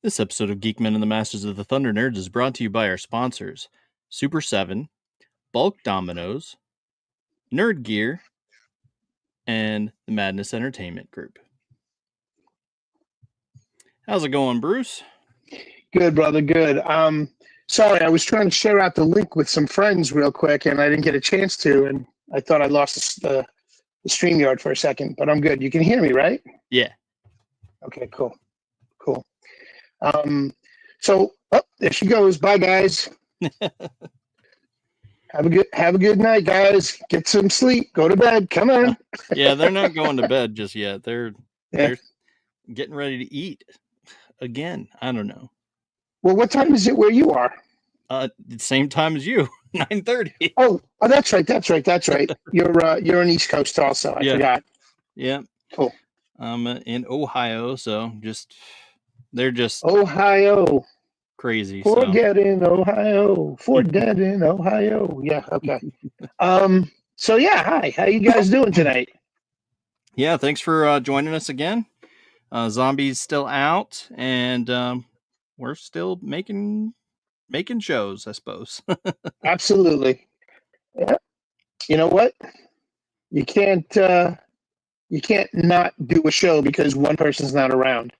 This episode of Geek-men and the Masters of the Thunder Nerds is brought to you by our sponsors, Super 7, Bulk Dominoes, Nerd Gear, and the Madness Entertainment Group. How's it going, Bruce? Good, brother, good. Sorry, I was trying to share out the link with some friends real quick, and I didn't get a chance to, and I thought I lost the StreamYard for a second, but I'm good. You can hear me, right? Yeah. Okay, cool. There she goes. Bye, guys. Have a good night, guys. Get some sleep. Go to bed. Come on. Yeah, they're not going to bed just yet. They're getting ready to eat again. I don't know. Well, what time is it where you are? The same time as you, 9:30. Oh, that's right. You're on East Coast also. I forgot. Yeah. Cool. I'm in Ohio, so they're just Ohio. Crazy. Forget in Ohio. Yeah, okay. Hi. How you guys doing tonight? Yeah, thanks for joining us again. Zombies still out, and we're still making shows, I suppose. Absolutely. Yeah. You know what? You can't not do a show because one person's not around.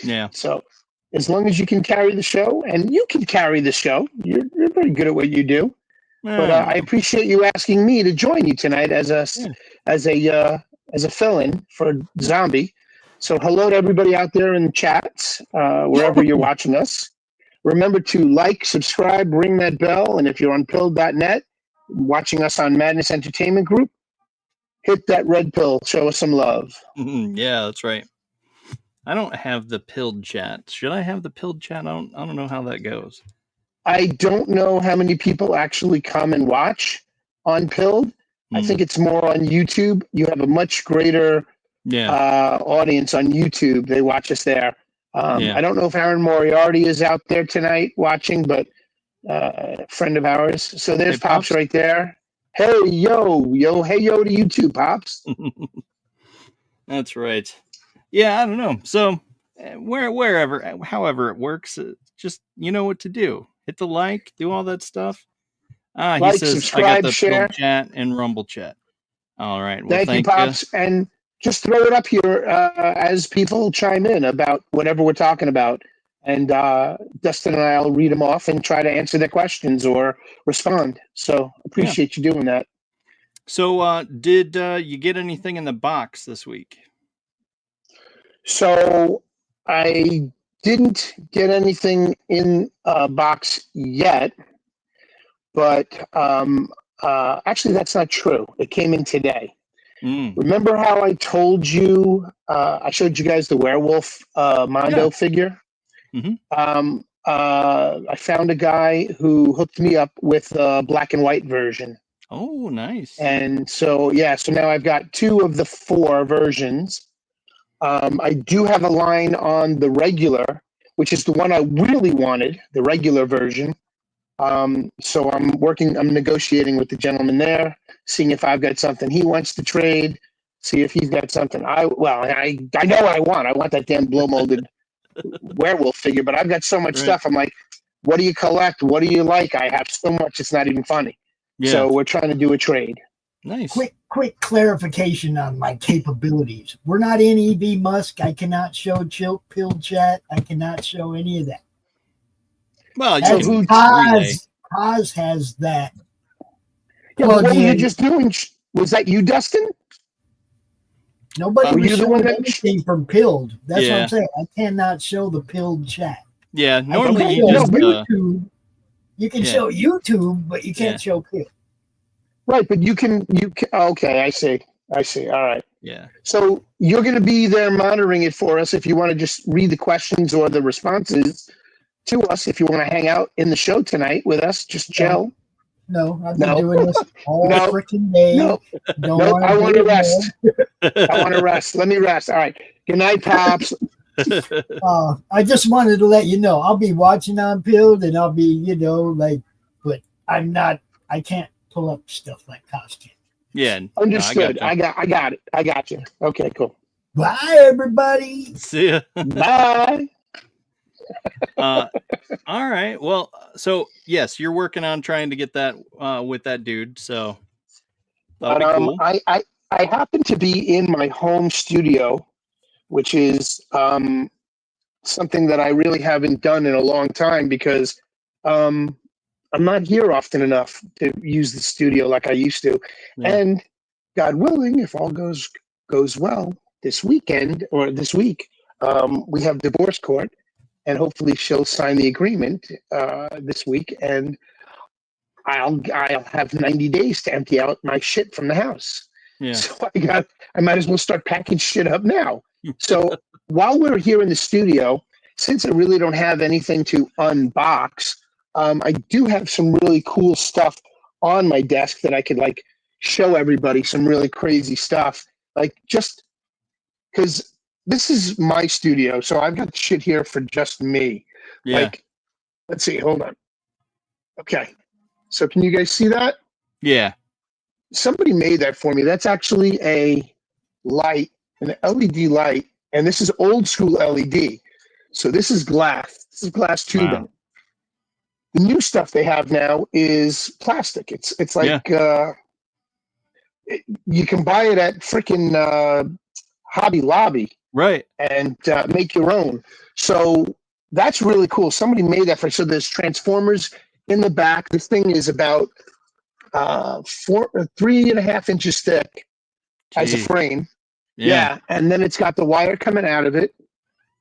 Yeah. So as long as you can carry the show, and you can carry the show, you're pretty good at what you do. But I appreciate you asking me to join you tonight as a fill-in for Zombie. So hello to everybody out there in the chats, wherever you're watching us. Remember to like, subscribe, ring that bell, and if you're on pill.net, watching us on Madness Entertainment Group, hit that red pill, show us some love. Yeah, that's right. I don't have the pilled chat. Should I have the pilled chat? I don't know how that goes. I don't know how many people actually come and watch on Pilled. I think it's more on YouTube. You have a much greater audience on YouTube. They watch us there. I don't know if Aaron Moriarty is out there tonight watching, but a friend of ours. So there's Pops right there. Hey, yo to YouTube, Pops. That's right. Yeah, I don't know. So however it works, just you know what to do. Hit the like, do all that stuff. He says subscribe, I got the share. Pilled chat and Rumble chat. All right. Well, thank you, Pops. And just throw it up here as people chime in about whatever we're talking about. And Dustin and I will read them off and try to answer their questions or respond. So appreciate you doing that. So did you get anything in the box this week? So I didn't get anything in a box yet, but actually that's not true. It came in today. Remember how I told you, I showed you guys the werewolf Mondo figure? Mm-hmm. I found a guy who hooked me up with a black and white version. Oh, nice. And so now I've got 2 of the 4 versions. I do have a line on the regular, which is the one I really wanted, the regular version. So I'm negotiating with the gentleman there, seeing if I've got something he wants to trade, see if he's got something I know what I want. I want that damn blow molded werewolf figure, but I've got so much stuff. I'm like, what do you collect? What do you like? I have so much, it's not even funny. Yeah. So we're trying to do a trade. Nice. Quick clarification on my capabilities. We're not in EV Musk. I cannot show Pill Chat. I cannot show any of that. Well, Paz has that. Yeah, what were you just doing? Was that you, Dustin? Nobody was showing anything from Pilled. That's what I'm saying. I cannot show the Pilled Chat. Yeah, normally YouTube. You can show YouTube, but you can't show Pilled. Right, but you can. Okay, I see. All right. Yeah. So you're going to be there monitoring it for us if you want to just read the questions or the responses to us. If you want to hang out in the show tonight with us, just chill. No, I've been doing this all freaking day. No, I want to rest. I want to rest. Let me rest. All right. Good night, Pops. I just wanted to let you know I'll be watching on Pilled, and I'll be, but I'm not. I can't pull up stuff like costume. Yeah, understood. I got it. I got you. Okay, cool. Bye, everybody. See ya. Bye. All right. Well, so yes, you're working on trying to get that with that dude. So that'll But be cool. I happen to be in my home studio, which is something that I really haven't done in a long time because um, I'm not here often enough to use the studio like I used to. Yeah. And God willing, if all goes well this weekend or this week, we have divorce court, and hopefully she'll sign the agreement this week, and I'll have 90 days to empty out my shit from the house. Yeah. So I might as well start packing shit up now. So while we're here in the studio, since I really don't have anything to unbox, I do have some really cool stuff on my desk that I could like show everybody, some really crazy stuff. Like just because this is my studio, so I've got shit here for just me. Yeah. Like, let's see, hold on. Okay. So can you guys see that? Yeah. Somebody made that for me. That's actually a light, an LED light, and this is old school LED. So this is glass. This is glass tubing. Wow. The new stuff they have now is plastic. It's like you can buy it at frickin' Hobby Lobby Right. and make your own. So that's really cool. Somebody made that for. So there's transformers in the back. This thing is about 3.5 inches thick as a Gee. frame. Yeah. And then it's got the wire coming out of it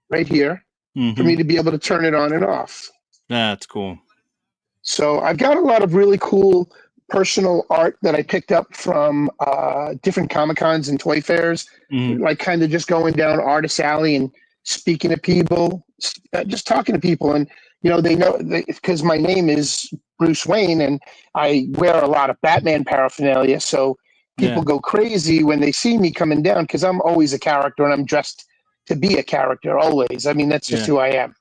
right here for me Mhm. to be able to turn it on and off. That's cool. So I've got a lot of really cool personal art that I picked up from different Comic Cons and toy fairs, like kind of just going down Artist Alley and speaking to people, just talking to people. And, you know, they know because my name is Bruce Wayne and I wear a lot of Batman paraphernalia. So people go crazy when they see me coming down because I'm always a character and I'm dressed to be a character always. I mean, that's just who I am.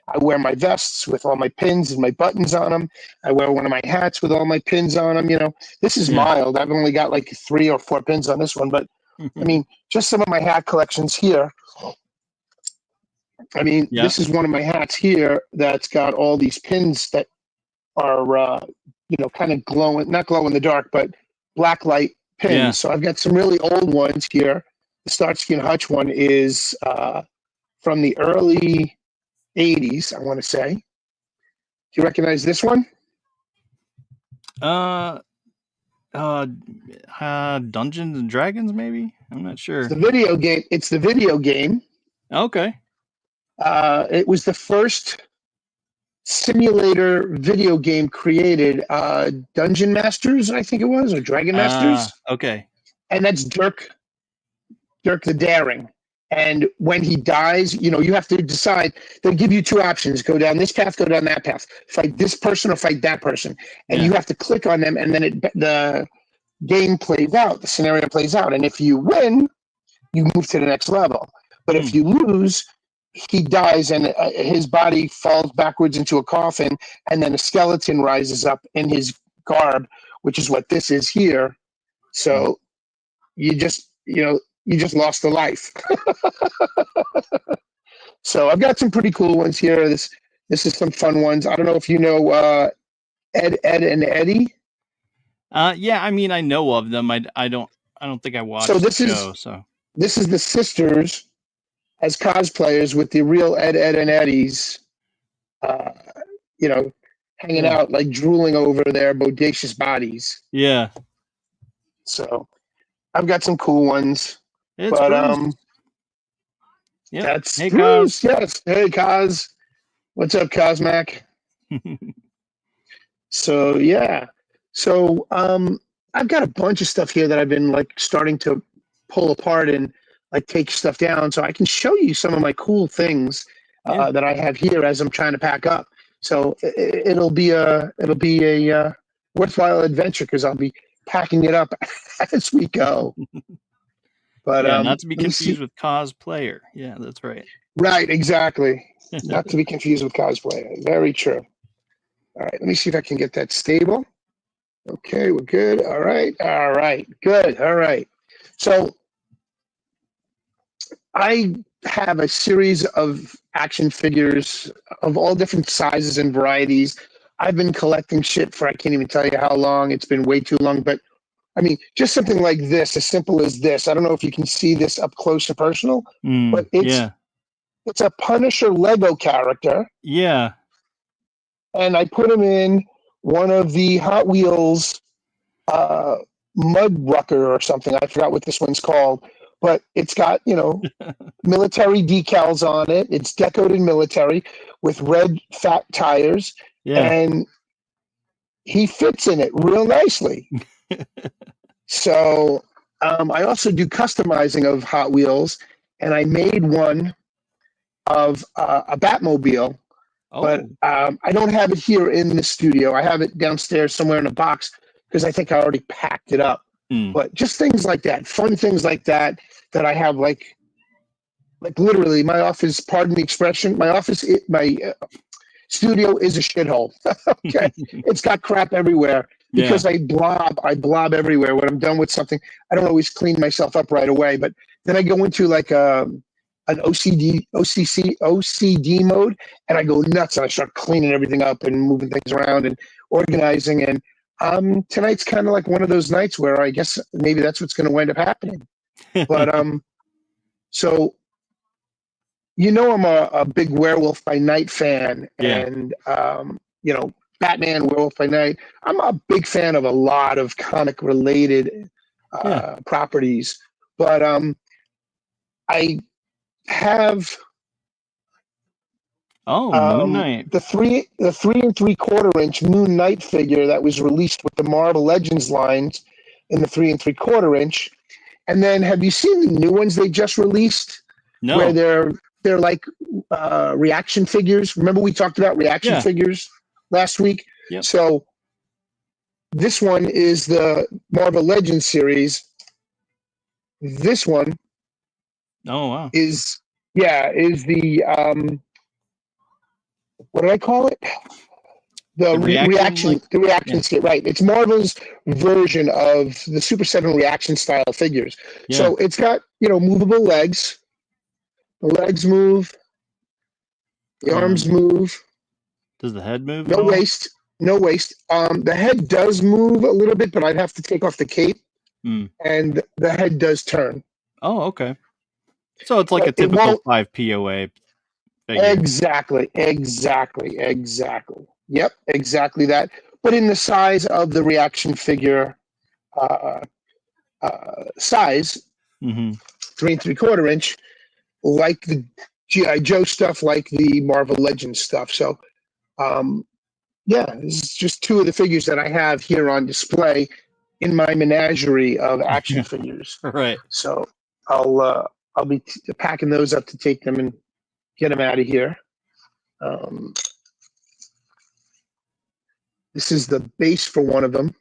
I wear my vests with all my pins and my buttons on them. I wear one of my hats with all my pins on them. You know, this is mild. I've only got like 3 or 4 pins on this one, but I mean, just some of my hat collections here. I mean, this is one of my hats here that's got all these pins that are, you know, kind of glowing, not glow in the dark, but black light pins. Yeah. So I've got some really old ones here. The Starsky and Hutch one is from the early 80s, I want to say. Do you recognize this one? Dungeons and Dragons, maybe? I'm not sure. It's the video game. It's the video game. Okay. It was the first simulator video game created. Dungeon Masters, I think it was, or Dragon Masters. Okay. And that's Dirk the Daring. And when he dies, you know, you have to decide. They'll give you 2 options: go down this path, go down that path, fight this person or fight that person. And you have to click on them, and then the game plays out, the scenario plays out. And if you win, you move to the next level. But if you lose, he dies and his body falls backwards into a coffin, and then a skeleton rises up in his garb, which is what this is here. So you just lost a life. So I've got some pretty cool ones here. This is some fun ones. I don't know if you know Ed, and Eddie. Yeah, I mean, I know of them. I don't think I watched the show. So this is the sisters as cosplayers with the real Ed, and Eddies. You know, hanging out, like drooling over their bodacious bodies. Yeah. So I've got some cool ones. It's but that's hey, Bruce. Kaz. Yes. Hey, Kaz. What's up, Cosmac? So yeah. So I've got a bunch of stuff here that I've been like starting to pull apart and like take stuff down, so I can show you some of my cool things that I have here as I'm trying to pack up. So it'll be a worthwhile adventure because I'll be packing it up as we go. But not to be confused with cosplayer. Yeah, that's right. Right, exactly. Not to be confused with cosplayer. Very true. All right, let me see if I can get that stable. Okay, we're good. All right, good. All right. So I have a series of action figures of all different sizes and varieties. I've been collecting shit for I can't even tell you how long. It's been way too long, but I mean, just something like this, as simple as this. I don't know if you can see this up close and personal, but it's a Punisher Lego character. Yeah. And I put him in one of the Hot Wheels Mud Rucker or something. I forgot what this one's called, but it's got, military decals on it. It's decorated military with red fat tires. Yeah. And he fits in it real nicely. So I also do customizing of Hot Wheels, and I made one of a Batmobile. But I don't have it here in the studio. I have it downstairs somewhere in a box because I think I already packed it up. But just things like that, fun things like that I have, like literally my office, pardon the expression, my studio is a shithole. Okay. It's got crap everywhere because I blob everywhere. When I'm done with something, I don't always clean myself up right away, but then I go into like an OCD mode, and I go nuts and I start cleaning everything up and moving things around and organizing. And tonight's kind of like one of those nights where I guess maybe that's what's going to wind up happening. But so I'm a big Werewolf by Night fan, and Batman, Werewolf by Night. I'm a big fan of a lot of comic related properties, but I have Moon Knight, the 3 3/4 inch Moon Knight figure that was released with the Marvel Legends lines in the 3 3/4 inch. And then have you seen the new ones they just released? No. Where they're like reaction figures. Remember we talked about reaction figures last week? Yep. So this one is the Marvel Legends series. This one is the what did I call it? The reaction skit, right? It's Marvel's version of the Super 7 reaction style figures. Yeah. So it's got, movable legs. The legs move. The arms move. Does the head move? No waist. The head does move a little bit, but I'd have to take off the cape. And the head does turn. Oh, okay. So it's like a typical 5 POA figure. Exactly. Yep, exactly that. But in the size of the reaction figure size, 3 3/4 inch, like the G.I. Joe stuff, like the Marvel Legends stuff. So, this is just 2 of the figures that I have here on display in my menagerie of action figures. Right. So I'll be packing those up to take them and get them out of here. This is the base for one of them.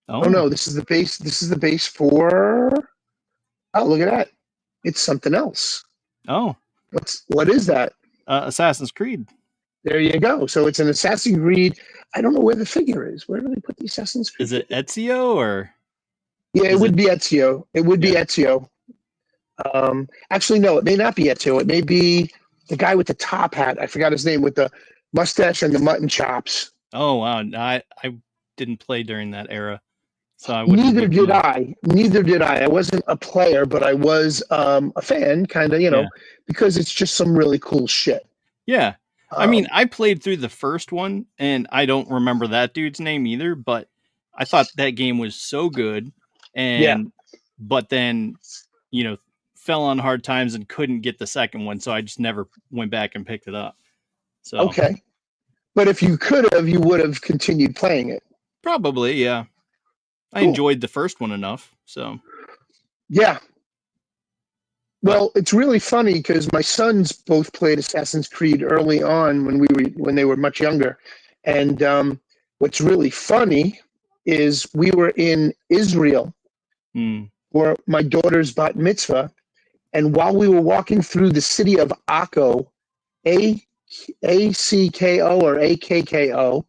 Oh no, this is the base. This is the base for. Oh, look at that! It's something else. Oh, what is that? Assassin's Creed. There you go. So it's an Assassin's Creed. I don't know where the figure is. Where do they put the Assassin's Creed? Is it Ezio or? Yeah, it would be Ezio. It would be Ezio. Actually, no, it may not be Ezio. It may be the guy with the top hat. I forgot his name, with the mustache and the mutton chops. Oh wow! I didn't play during that era, so I wouldn't. Neither did I. I wasn't a player, but I was a fan, kind of, because it's just some really cool shit. Yeah, I mean, I played through the first one, and I don't remember that dude's name either. But I thought that game was so good, but then fell on hard times and couldn't get the second one, so I just never went back and picked it up. So okay. But if you could have, you would have continued playing it. Probably, yeah. I enjoyed the first one enough, so. Yeah. Well, it's really funny because my sons both played Assassin's Creed early on when they were much younger. And what's really funny is we were in Israel for my daughter's bat mitzvah, and while we were walking through the city of Akko, ACKO or AKKO,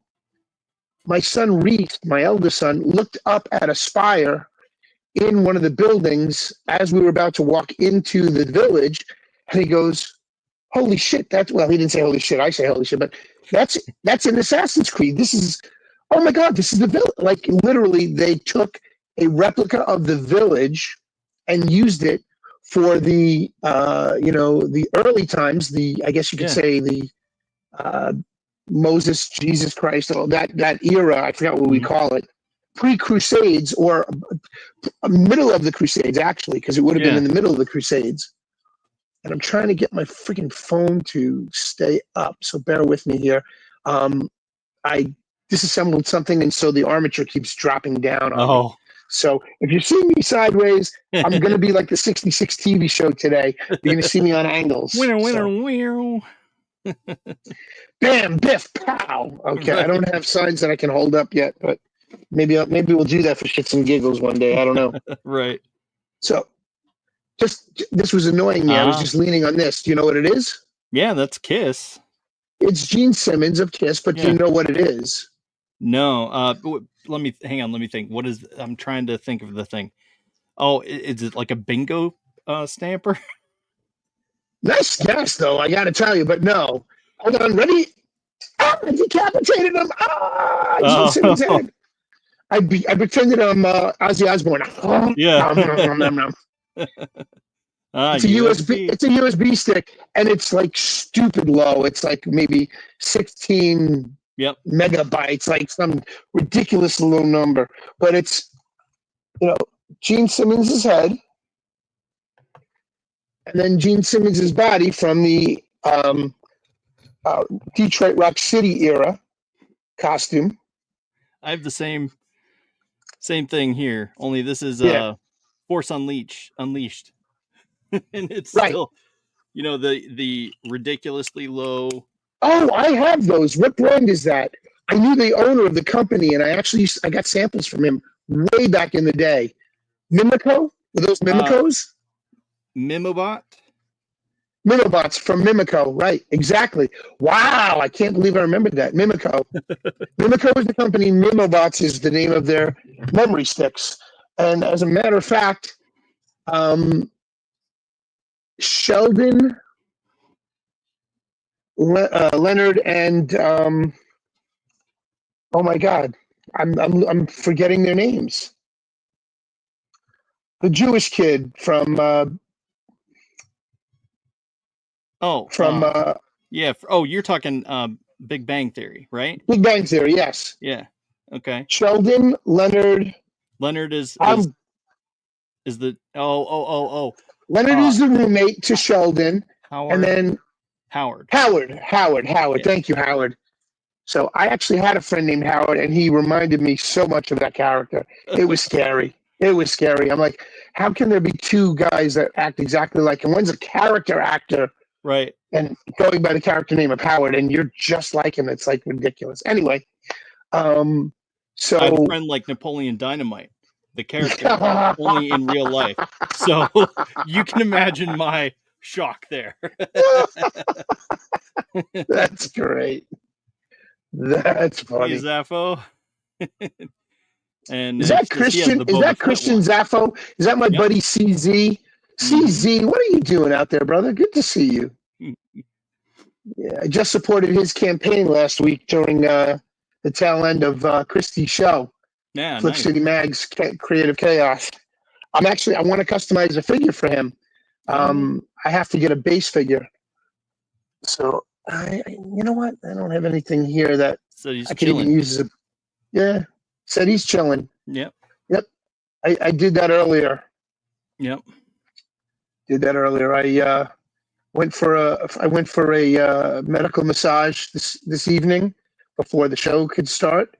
my son Reese, my eldest son, looked up at a spire in one of the buildings as we were about to walk into the village, And he goes, holy shit, well, he didn't say holy shit, I say holy shit, but that's in Assassin's Creed. This is, oh my God, this is the village. Like literally they took a replica of the village and used it for the, the early times, I guess you could say the Moses, Jesus Christ, that era, I forgot what we call it, pre-Crusades or middle of the Crusades, actually, because it would have been in the middle of the Crusades. And I'm trying to get my freaking phone to stay up, so bear with me here. I disassembled something, and so the armature keeps dropping down on me. So if you see me sideways, I'm going to be like the 66 TV show today. You're going to see me on angles. Winner. Bam, biff, pow. Okay, right. I don't have signs that I can hold up yet, but maybe we'll do that for shits and giggles one day. I don't know. Right. So this was annoying me. I was just leaning on this. Do you know what it is? Yeah, that's Kiss. It's Gene Simmons of Kiss, but do you know what it is? No. Let me think. What is? I'm trying to think of the thing. Oh, is it like a bingo stamper? Nice guess, though. I got to tell you, but no. Hold on, ready? I decapitated him. Gene Simmons head. I pretended I'm Ozzy Osbourne. Yeah. It's a USB. It's a USB stick, and it's like stupid low. It's like maybe 16 megabytes, like some ridiculous low number. But it's Gene Simmons' head, and then Gene Simmons' body from the Detroit Rock City era costume. I have the same thing here. Only this is Force Unleashed. And it's still, the ridiculously low. Oh, I have those. What brand is that? I knew the owner of the company, and I got samples from him way back in the day. Mimico? Were those Mimicos? Mimobot? Mimobots from Mimico, right? Exactly. Wow, I can't believe I remembered that. Mimico. Mimico is the company. Mimobots is the name of their memory sticks. And as a matter of fact, Sheldon, Leonard, and oh my God, I'm forgetting their names. The Jewish kid from you're talking Big Bang Theory, right? Big Bang Theory, yes. Yeah. Okay. Sheldon, Leonard. Leonard is the Leonard is the roommate to Sheldon. Howard. And then Howard. Yeah. Thank you, Howard. So I actually had a friend named Howard, and he reminded me so much of that character. It was scary. I'm like, how can there be two guys that act exactly like him? One's a character actor, right? And going by the character name of Howard, and you're just like him. It's like ridiculous. Anyway, so I have a friend like Napoleon Dynamite, the character, only in real life. So you can imagine my shock there. That's great. That's funny. Hey, Zaffo. And is that Christian? Is that Christian Zaffo? Is that my buddy CZ? CZ, what are you doing out there, brother? Good to see you. Yeah, I just supported his campaign last week during the tail end of Christie's show. Yeah, Flip City Mag's Creative Chaos. I want to customize a figure for him. I have to get a base figure. So you know what? I don't have anything here that I could even use as a. Said he's chilling. Yep. I did that earlier. Yep. Did that earlier. I went for a medical massage this evening before the show could start.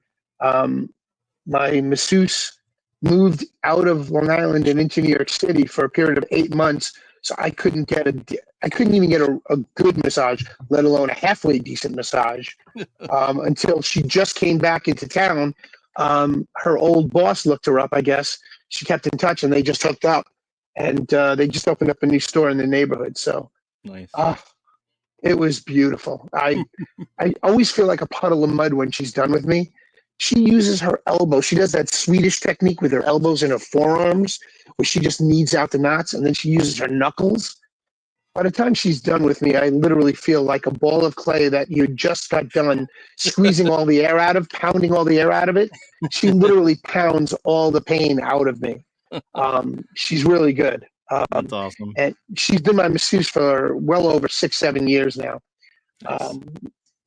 My masseuse moved out of Long Island and into New York City for a period of 8 months, so I couldn't even get a good massage, let alone a halfway decent massage, until she just came back into town. Her old boss looked her up, I guess. She kept in touch, and they just hooked up. And they just opened up a new store in the neighborhood. So nice. It was beautiful. I always feel like a puddle of mud when she's done with me. She uses her elbow. She does that Swedish technique with her elbows and her forearms, where she just kneads out the knots, and then she uses her knuckles. By the time she's done with me, I literally feel like a ball of clay that you just got done squeezing all the air out of, pounding all the air out of it. She literally pounds all the pain out of me. She's really good. That's awesome. And she's been my masseuse for well over 6-7 years now. Nice.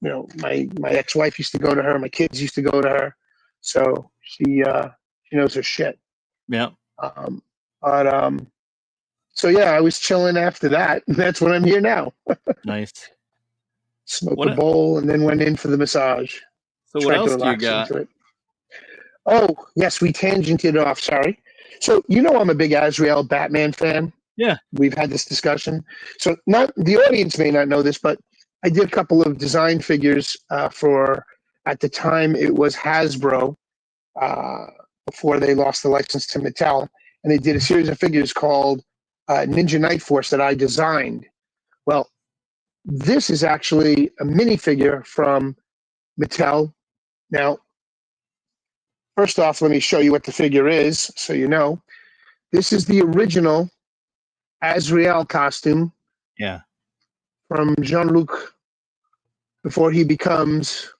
My ex-wife used to go to her. My kids used to go to her. So she knows her shit. Yeah. So yeah, I was chilling after that. And that's when I'm here now. Nice. Smoked a bowl and then went in for the massage. So what else do you got? Oh, yes, we tangented off. Sorry. So I'm a big Azrael Batman fan. Yeah. We've had this discussion. So not the audience may not know this, but I did a couple of design figures for, at the time it was Hasbro, before they lost the license to Mattel. And they did a series of figures called Ninja Night Force that I designed. Well, this is actually a minifigure from Mattel. Now, first off, let me show you what the figure is, so you know. This is the original Azrael costume. Yeah. From Jean-Luc before he becomes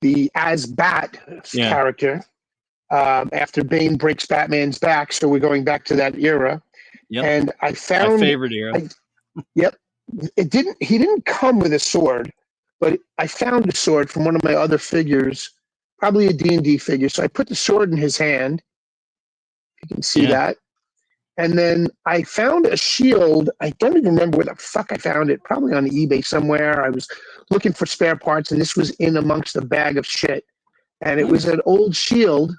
the As-Bat character. After Bane breaks Batman's back, so we're going back to that era. Yep. And I found my favorite era. Yep. He didn't come with a sword, but I found a sword from one of my other figures, probably a D&D figure. So I put the sword in his hand. You can see that. And then I found a shield. I don't even remember where the fuck I found it. Probably on eBay somewhere. I was looking for spare parts, and this was in amongst a bag of shit. And it was an old shield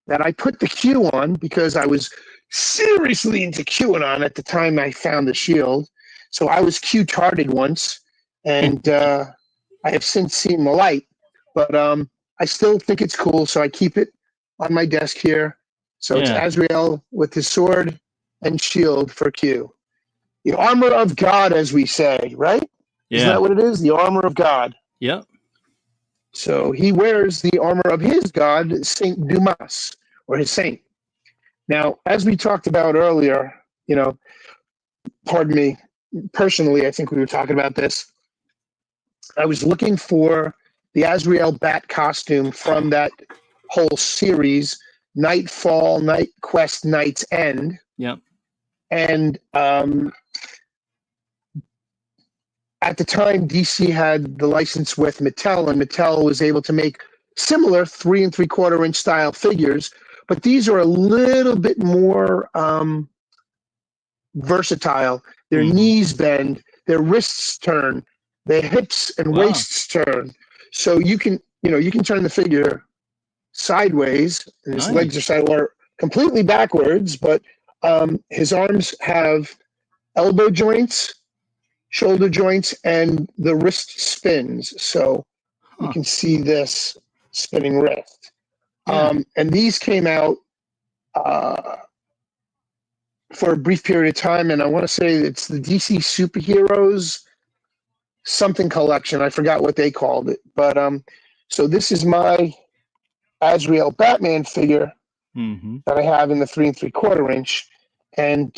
that I put the Q on because I was seriously into QAnon at the time I found the shield. So I was Q-tarded once, and I have since seen the light. But I still think it's cool, so I keep it on my desk here. So it's Azrael with his sword and shield for Q. The armor of God, as we say, right? Yeah. Isn't that what it is? The armor of God. Yep. So he wears the armor of his god, Saint Dumas, or his saint. Now, as we talked about earlier, pardon me, personally, I think we were talking about this. I was looking for the Azrael Bat costume from that whole series, Nightfall, Night Quest, Night's End. Yep. And at the time, DC had the license with Mattel, and Mattel was able to make similar 3 3/4 inch style figures, but these are a little bit more versatile. Their knees bend, their wrists turn, their hips and waists turn. So you can turn the figure sideways, and his legs are side or completely backwards, but his arms have elbow joints, shoulder joints, and the wrist spins. So you can see this spinning wrist. And these came out for a brief period of time, and I want to say it's the DC Superheroes something collection. I forgot what they called it. But so this is my Azrael Batman figure that I have in the 3 3/4 inch. And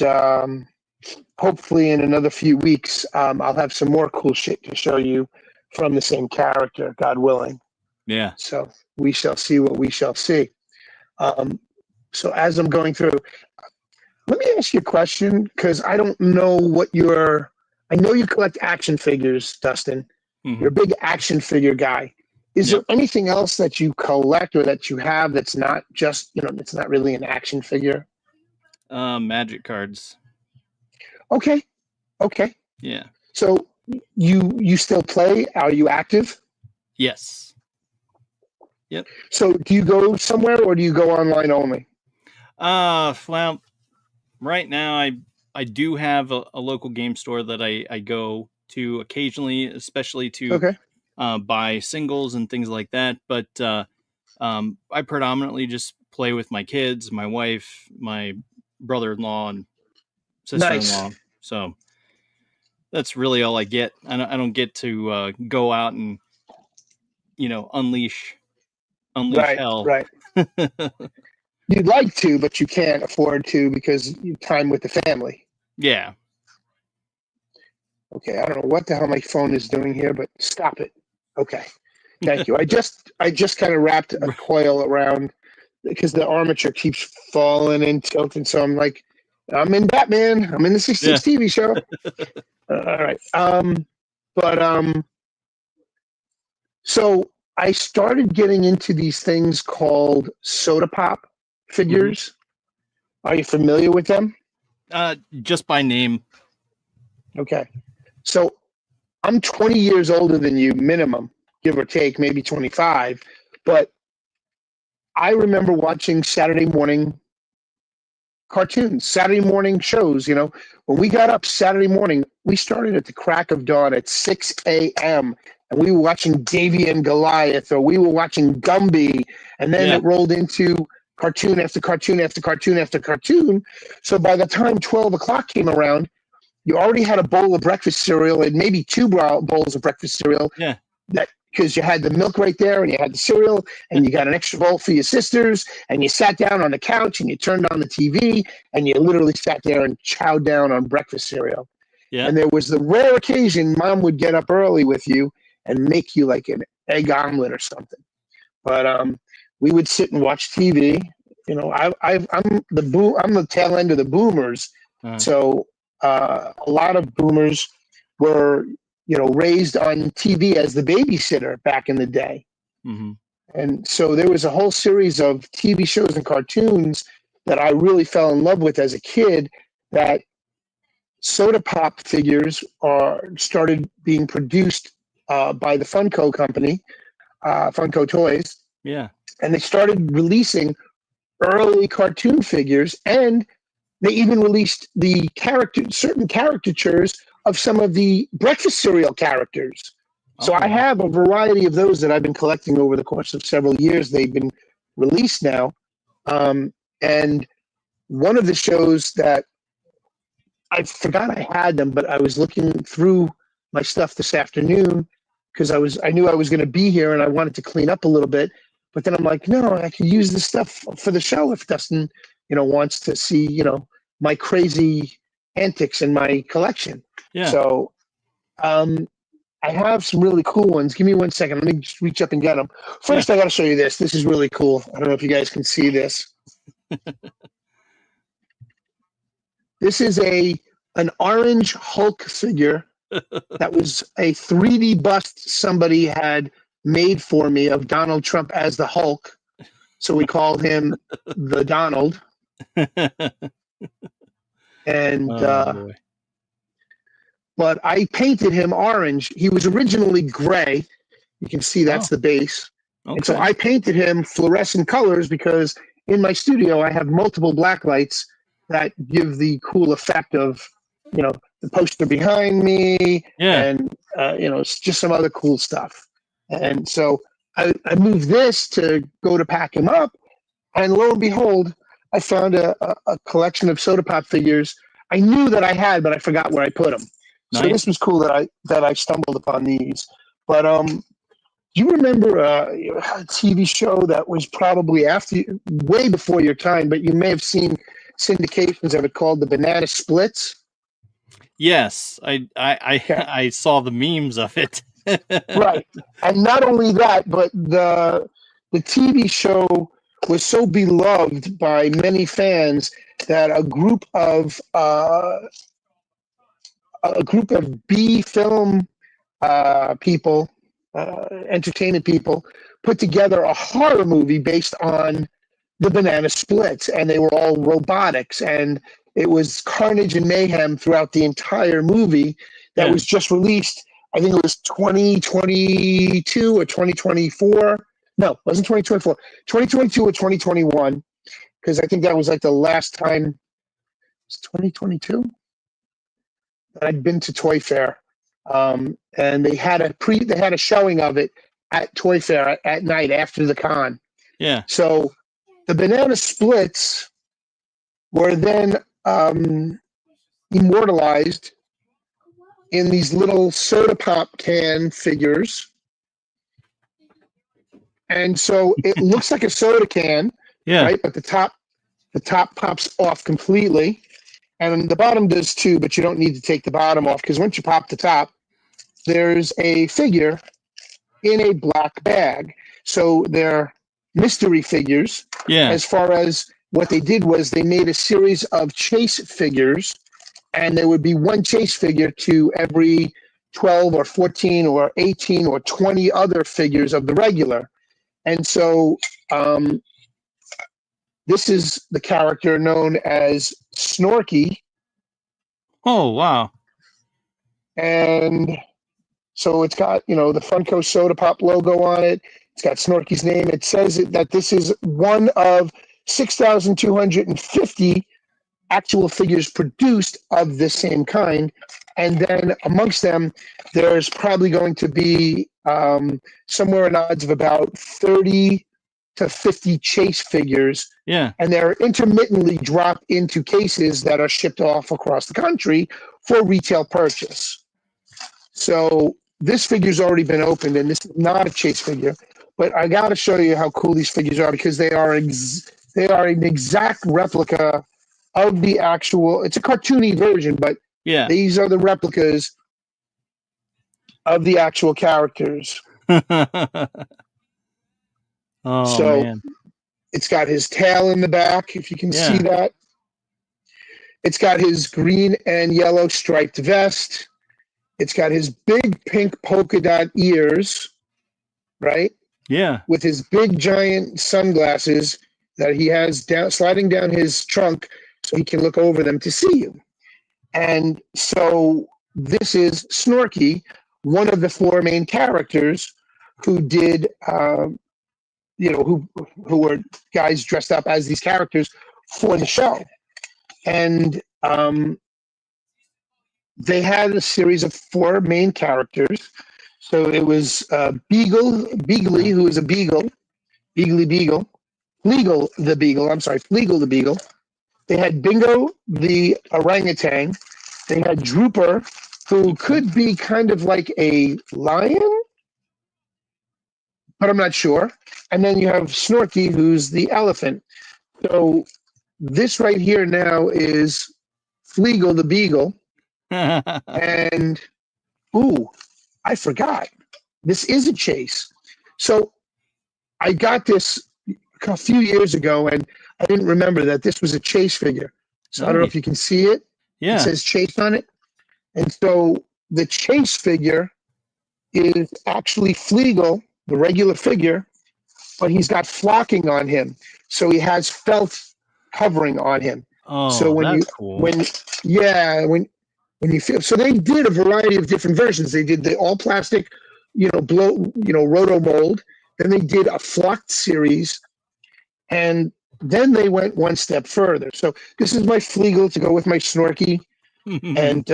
hopefully in another few weeks, I'll have some more cool shit to show you from the same character, God willing. Yeah. So we shall see what we shall see. So as I'm going through, let me ask you a question, because I don't know what I know you collect action figures, Dustin. You're a big action figure guy. Is there anything else that you collect or that you have that's not just, it's not really an action figure? Magic cards. Okay. Yeah. So you still play? Are you active? Yes. Yep. So do you go somewhere or do you go online only? Well, right now I do have a local game store that I go to occasionally, especially to buy singles and things like that. But I predominantly just play with my kids, my wife, my brother-in-law, and sister-in-law. Nice. So that's really all I get. I don't get to go out and unleash hell. Right. You'd like to, but you can't afford to because you time with the family. Yeah. Okay, I don't know what the hell my phone is doing here, but stop it. Okay, thank you. I just kind of wrapped a coil around because the armature keeps falling and tilting. So I'm like, I'm in Batman. I'm in the 66 TV show. All right. So I started getting into these things called soda pop figures. Are you familiar with them? Just by name. Okay. So I'm 20 years older than you, minimum, give or take, maybe 25. But I remember watching Saturday morning cartoons, Saturday morning shows. You know, when we got up Saturday morning, we started at the crack of dawn at 6 a.m. and we were watching Davy and Goliath, or we were watching Gumby, and then it rolled into cartoon after cartoon after cartoon after cartoon. So by the time 12 o'clock came around, you already had a bowl of breakfast cereal and maybe two bowls of breakfast cereal. Yeah. That because you had the milk right there and you had the cereal and you got an extra bowl for your sisters and you sat down on the couch and you turned on the TV and you literally sat there and chowed down on breakfast cereal. Yeah. And there was the rare occasion mom would get up early with you and make you like an egg omelet or something. But we would sit and watch TV. You know, I'm the tail end of the boomers. So a lot of boomers were, you know, raised on TV as the babysitter back in the day. And so there was a whole series of TV shows and cartoons that I really fell in love with as a kid, that soda pop figures started being produced by the Funko company, Funko Toys. Yeah. And they started releasing early cartoon figures, and they even released certain caricatures of some of the breakfast cereal characters. So I have a variety of those that I've been collecting over the course of several years. They've been released now. And one of the shows that I forgot I had them, but I was looking through my stuff this afternoon because I knew I was going to be here and I wanted to clean up a little bit. But then I'm like, no, I could use this stuff for the show if Dustin, you know, wants to see, you know, my crazy antics in my collection. Yeah. So I have some really cool ones. Give me 1 second. Let me just reach up and get them. First, I got to show you this. This is really cool. I don't know if you guys can see this. This is an orange Hulk figure that was a 3D bust somebody had made for me of Donald Trump as the Hulk. So we called him the Donald. And but I painted him orange. He was originally gray. You can see that's the base. Okay. And so I painted him fluorescent colors because in my studio I have multiple black lights that give the cool effect of, you know, the poster behind me and, you know, it's just some other cool stuff. And so I moved this to go to pack him up. And lo and behold, I found a collection of soda pop figures I knew that I had, but I forgot where I put them. So this was cool that I stumbled upon these. But do you remember a TV show that was probably way before your time, but you may have seen syndications of it, called the Banana Splits? Yes, I saw the memes of it. Right, and not only that, but the TV show was so beloved by many fans that a group of B film people, entertainment people, put together a horror movie based on the Banana Splits, and they were all robotics, and it was carnage and mayhem throughout the entire movie that was just released. I think it was 2022 or 2024. No, it wasn't 2024. 2022 or 2021, because I think that was like the last time. It's 2022. I'd been to Toy Fair, and they had a showing of it at Toy Fair at night after the con. Yeah. So the Banana Splits were then immortalized in these little soda pop can figures, and so it looks like a soda can, right? But the top pops off completely. And the bottom does too, but you don't need to take the bottom off because once you pop the top, there's a figure in a black bag. So they're mystery figures. Yeah. As far as what they did was they made a series of chase figures, and there would be one chase figure to every 12 or 14 or 18 or 20 other figures of the regular. And so this is the character known as Snorky. Oh, wow. And so it's got, the Funko Soda Pop logo on it. It's got Snorky's name. It says that this is one of 6,250 actual figures produced of the same kind. And then amongst them, there's probably going to be somewhere in odds of about 30 to 50 chase figures. Yeah. And they're intermittently dropped into cases that are shipped off across the country for retail purchase. So this figure's already been opened, and this is not a chase figure. But I got to show you how cool these figures are because they are an exact replica of the actual. It's a cartoony version, but Yeah. these are the replicas of the actual characters. Oh, So man. it's got his tail in the back, if you can see that. It's got his green and yellow striped vest. It's got his big pink polka dot ears, right? Yeah. With his big giant sunglasses that he has sliding down his trunk so he can look over them to see you. And so this is Snorky, one of the four main characters who did, who were guys dressed up as these characters for the show. And they had a series of four main characters. So it was Beagly, who is a beagle, Beagly Beagle, Fleagle the Beagle. They had Bingo the orangutan. They had Drooper, who could be kind of like a lion, but I'm not sure. And then you have Snorky, who's the elephant. So this right here now is Fleagle the Beagle. And, I forgot. This is a chase. So I got this a few years ago, and I didn't remember that this was a chase figure. So I don't know if you can see it. Yeah. It says chase on it. And so the chase figure is actually Fleagle, the regular figure, but he's got flocking on him. So he has felt covering on him. Oh, so that's cool. when you feel, so they did a variety of different versions. They did the all plastic, roto mold. Then they did a flocked series, and then they went one step further. So this is my Fleagle to go with my Snorky, and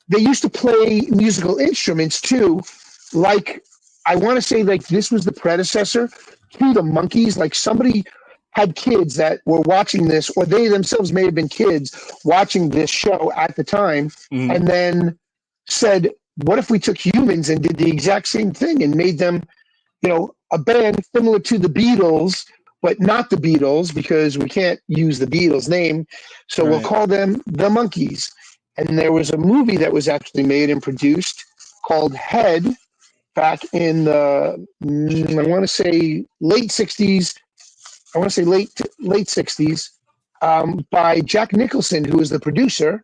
they used to play musical instruments too. Like I want to say, like this was the predecessor to the Monkees. Like somebody had kids that were watching this, or they themselves may have been kids watching this show at the time, and then said, what if we took humans and did the exact same thing and made them, a band similar to the Beatles, but not the Beatles because we can't use the Beatles name. So we'll call them the Monkees. And there was a movie that was actually made and produced called Head back in the, I want to say late 60s, late 60s, by Jack Nicholson, who was the producer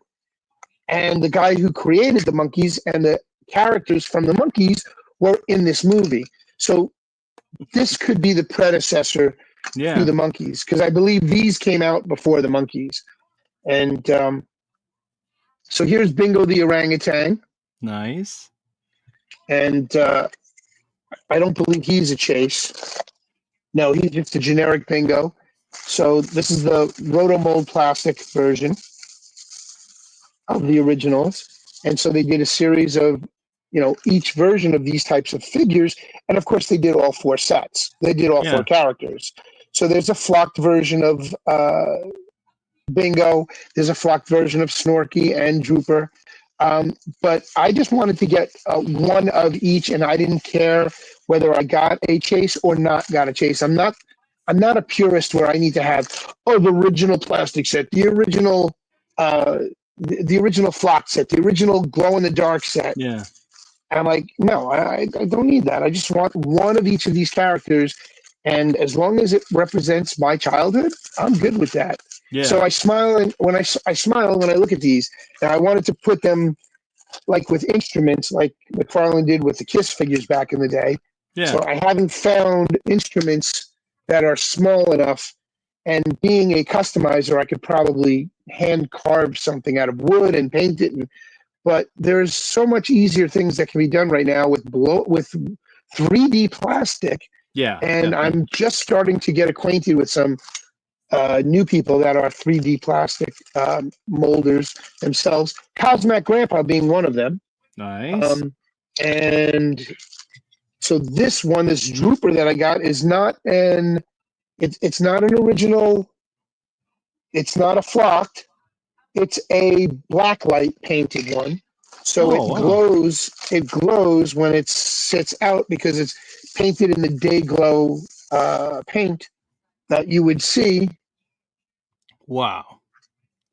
and the guy who created the Monkees, and the characters from the Monkees were in this movie. So this could be the predecessor to the Monkees, because I believe these came out before the Monkees. And so here's Bingo the orangutan. Nice. And I don't believe he's a chase. No, he's just a generic Bingo. So this is the rotomold plastic version of the originals. And so they did a series of, each version of these types of figures. And of course, they did all four sets. They did all four characters. So there's a flocked version of Bingo. There's a flocked version of Snorky and Drooper. But I just wanted to get one of each, and I didn't care whether I got a chase or not got a chase. I'm not a purist where I need to have the original plastic set, the original the original Flock set, the original glow in the dark set. Yeah. And I'm like, no, I don't need that. I just want one of each of these characters, and as long as it represents my childhood, I'm good with that. Yeah. So I smile, and when I smile when I look at these, and I wanted to put them like with instruments, like McFarlane did with the Kiss figures back in the day. Yeah. So I haven't found instruments that are small enough. And being a customizer, I could probably hand carve something out of wood and paint it. But there's so much easier things that can be done right now with 3D plastic. Yeah. And definitely. I'm just starting to get acquainted with some new people that are 3D plastic molders themselves. Cosmic Grandpa being one of them. Nice. And so this Drooper that I got is not it's not an original. It's not a flocked. It's a blacklight painted one. So Oh, it wow. glows. It glows when it sits out because it's painted in the day glow paint that you would see. Wow.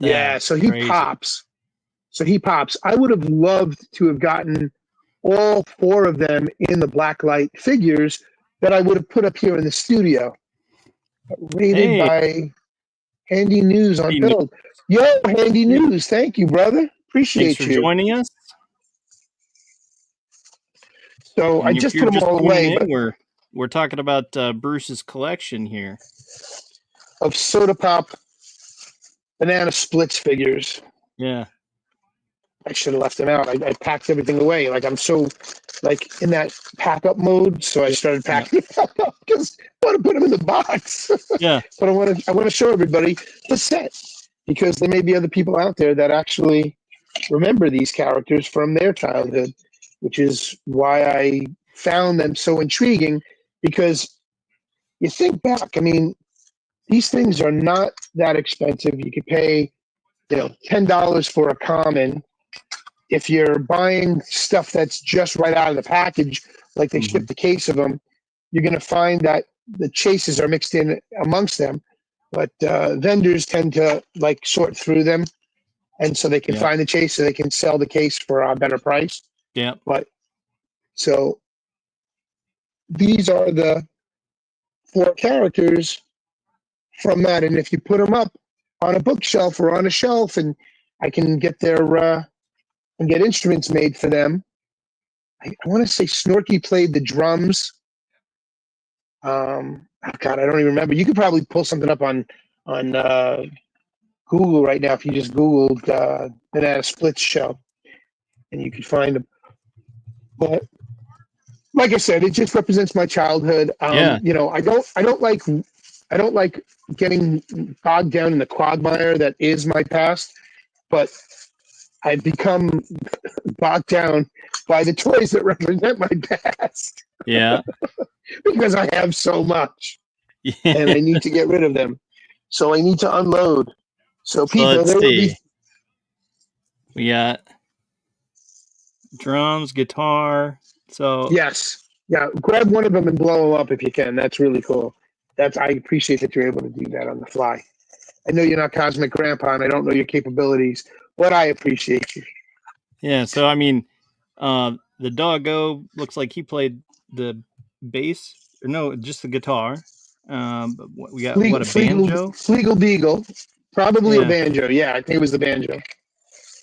Yeah, That's so he crazy. pops. I would have loved to have gotten all 4 of them in the blacklight figures that I would have put up here in the studio. Rated Hey. by Handy News on Handy Build. Yo, Handy Yeah. News. Thank you, brother. Thanks Appreciate for you. joining us. So I And if just you're put them just all tuning away, in, but we're talking about Bruce's collection here. of Soda Pop Banana Splits figures. Yeah. I should have left them out. I packed everything away. Like I'm so like in that pack up mode. So I started packing it up because I want to put them in the box. Yeah. But I want to show everybody the set because there may be other people out there that actually remember these characters from their childhood, which is why I found them so intriguing. Because you think back, I mean, these things are not that expensive. You could pay, $10 for a common. If you're buying stuff that's just right out of the package, like they ship the case of them, you're going to find that the chases are mixed in amongst them. But vendors tend to like sort through them, and so they can Yeah. find the chase, so they can sell the case for a better price. Yeah. But so these are the 4 characters from that, and if you put them up on a bookshelf or on a shelf, and I can get their and get instruments made for them. I want to say Snorky played the drums. Oh God, I don't even remember. You could probably pull something up on Google right now if you just Googled Banana Splits show, and you could find them. But like I said, it just represents my childhood. Yeah. I don't like getting bogged down in the quagmire that is my past, but I've become bogged down by the toys that represent my past. Yeah. Because I have so much and I need to get rid of them. So I need to unload. So people, let's there will see. be. We got drums, guitar. So Yes. Yeah. Grab one of them and blow them up if you can. That's really cool. I appreciate that you're able to do that on the fly. I know you're not Cosmic Grandpa and I don't know your capabilities, but I appreciate you. yeah, so I mean, the doggo looks like he played the bass, or no, just the guitar. But we got what, a banjo? Fleagle Beagle, probably Yeah. a banjo. Yeah, I think it was the banjo.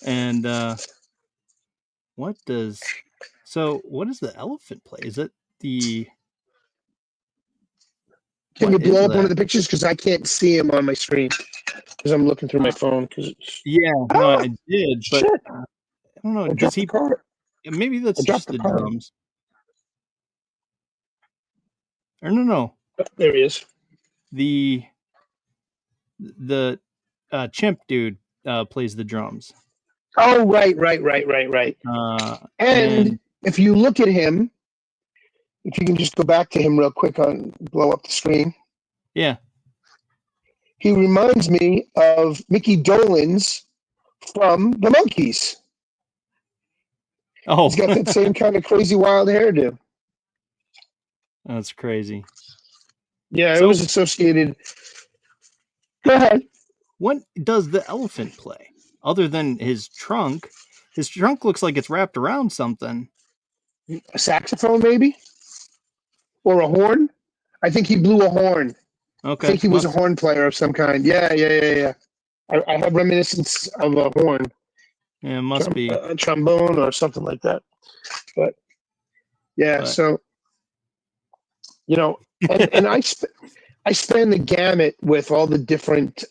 And what does the elephant play? Is it the? Can you what blow is up one of that? the pictures because I can't see him on my screen because I'm looking through my phone. Yeah, no, I did, but shit. I don't know. I Does dropped he? the card. Maybe that's I dropped just the the card. drums. Or no. Oh, there he is. The chimp dude plays the drums. Oh, right. And if you look at him, if you can just go back to him real quick on blow up the screen. Yeah. He reminds me of Mickey Dolenz from the Monkees. Oh, He's got that same kind of crazy wild hairdo. That's crazy. Yeah, it was associated. Go ahead. What does the elephant play other than his trunk looks like it's wrapped around something. A saxophone, maybe, or a horn. I think he blew a horn. Okay. I think he was a horn player of some kind. Yeah. I have reminiscence of a horn. Yeah, it must be a trombone or something like that. But yeah, so and I span the gamut with all the different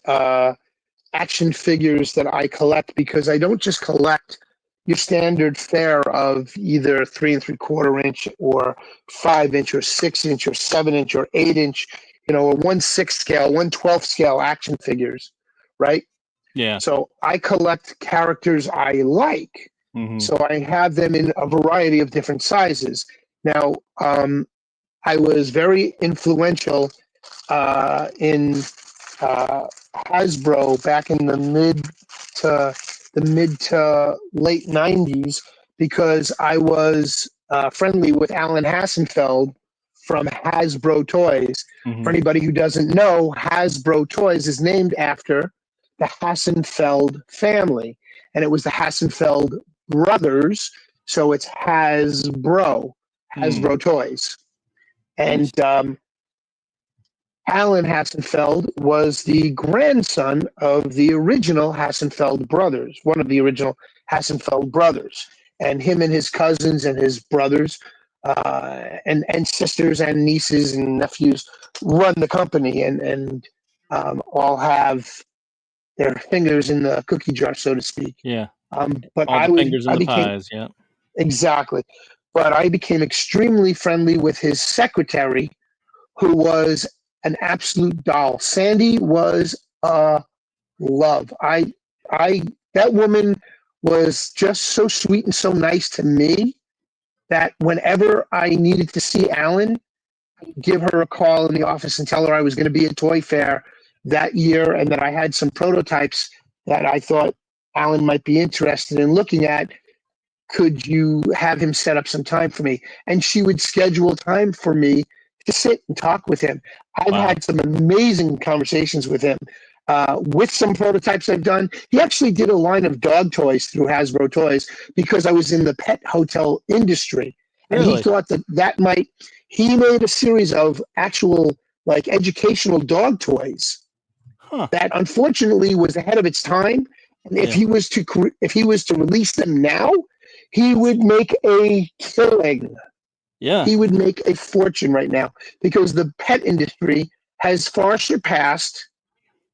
action figures that I collect, because I don't just collect your standard fare of either 3 3/4 inch or 5 inch or 6 inch or 7 inch or 8 inch, or 1/6 scale, 1/12 scale action figures, right? Yeah. So I collect characters I like. Mm-hmm. So I have them in a variety of different sizes. Now, I was very influential in Hasbro back in the mid to late 90s, because I was friendly with Alan Hassenfeld from Hasbro Toys. Mm-hmm. For anybody who doesn't know, Hasbro Toys is named after the Hassenfeld family, and it was the Hassenfeld brothers, so it's Hasbro Toys. And Alan Hassenfeld was the grandson of the original Hassenfeld brothers, one of the original Hassenfeld brothers, and him and his cousins and his brothers and sisters and nieces and nephews run the company, and all have their fingers in the cookie jar, so to speak. Yeah. But all the fingers in the pies. Yeah. Exactly. But I became extremely friendly with his secretary, who was an absolute doll. Sandy was a love. That woman was just so sweet and so nice to me that whenever I needed to see Alan, I'd give her a call in the office and tell her I was going to be at Toy Fair that year and that I had some prototypes that I thought Alan might be interested in looking at. Could you have him set up some time for me? And she would schedule time for me to sit and talk with him. I've had some amazing conversations with him. With some prototypes I've done. He actually did a line of dog toys through Hasbro Toys because I was in the pet hotel industry. And Really? He thought he made a series of actual educational dog toys that unfortunately was ahead of its time. And if he was to release them now, he would make a killing. Yeah. He would make a fortune right now, because the pet industry has far surpassed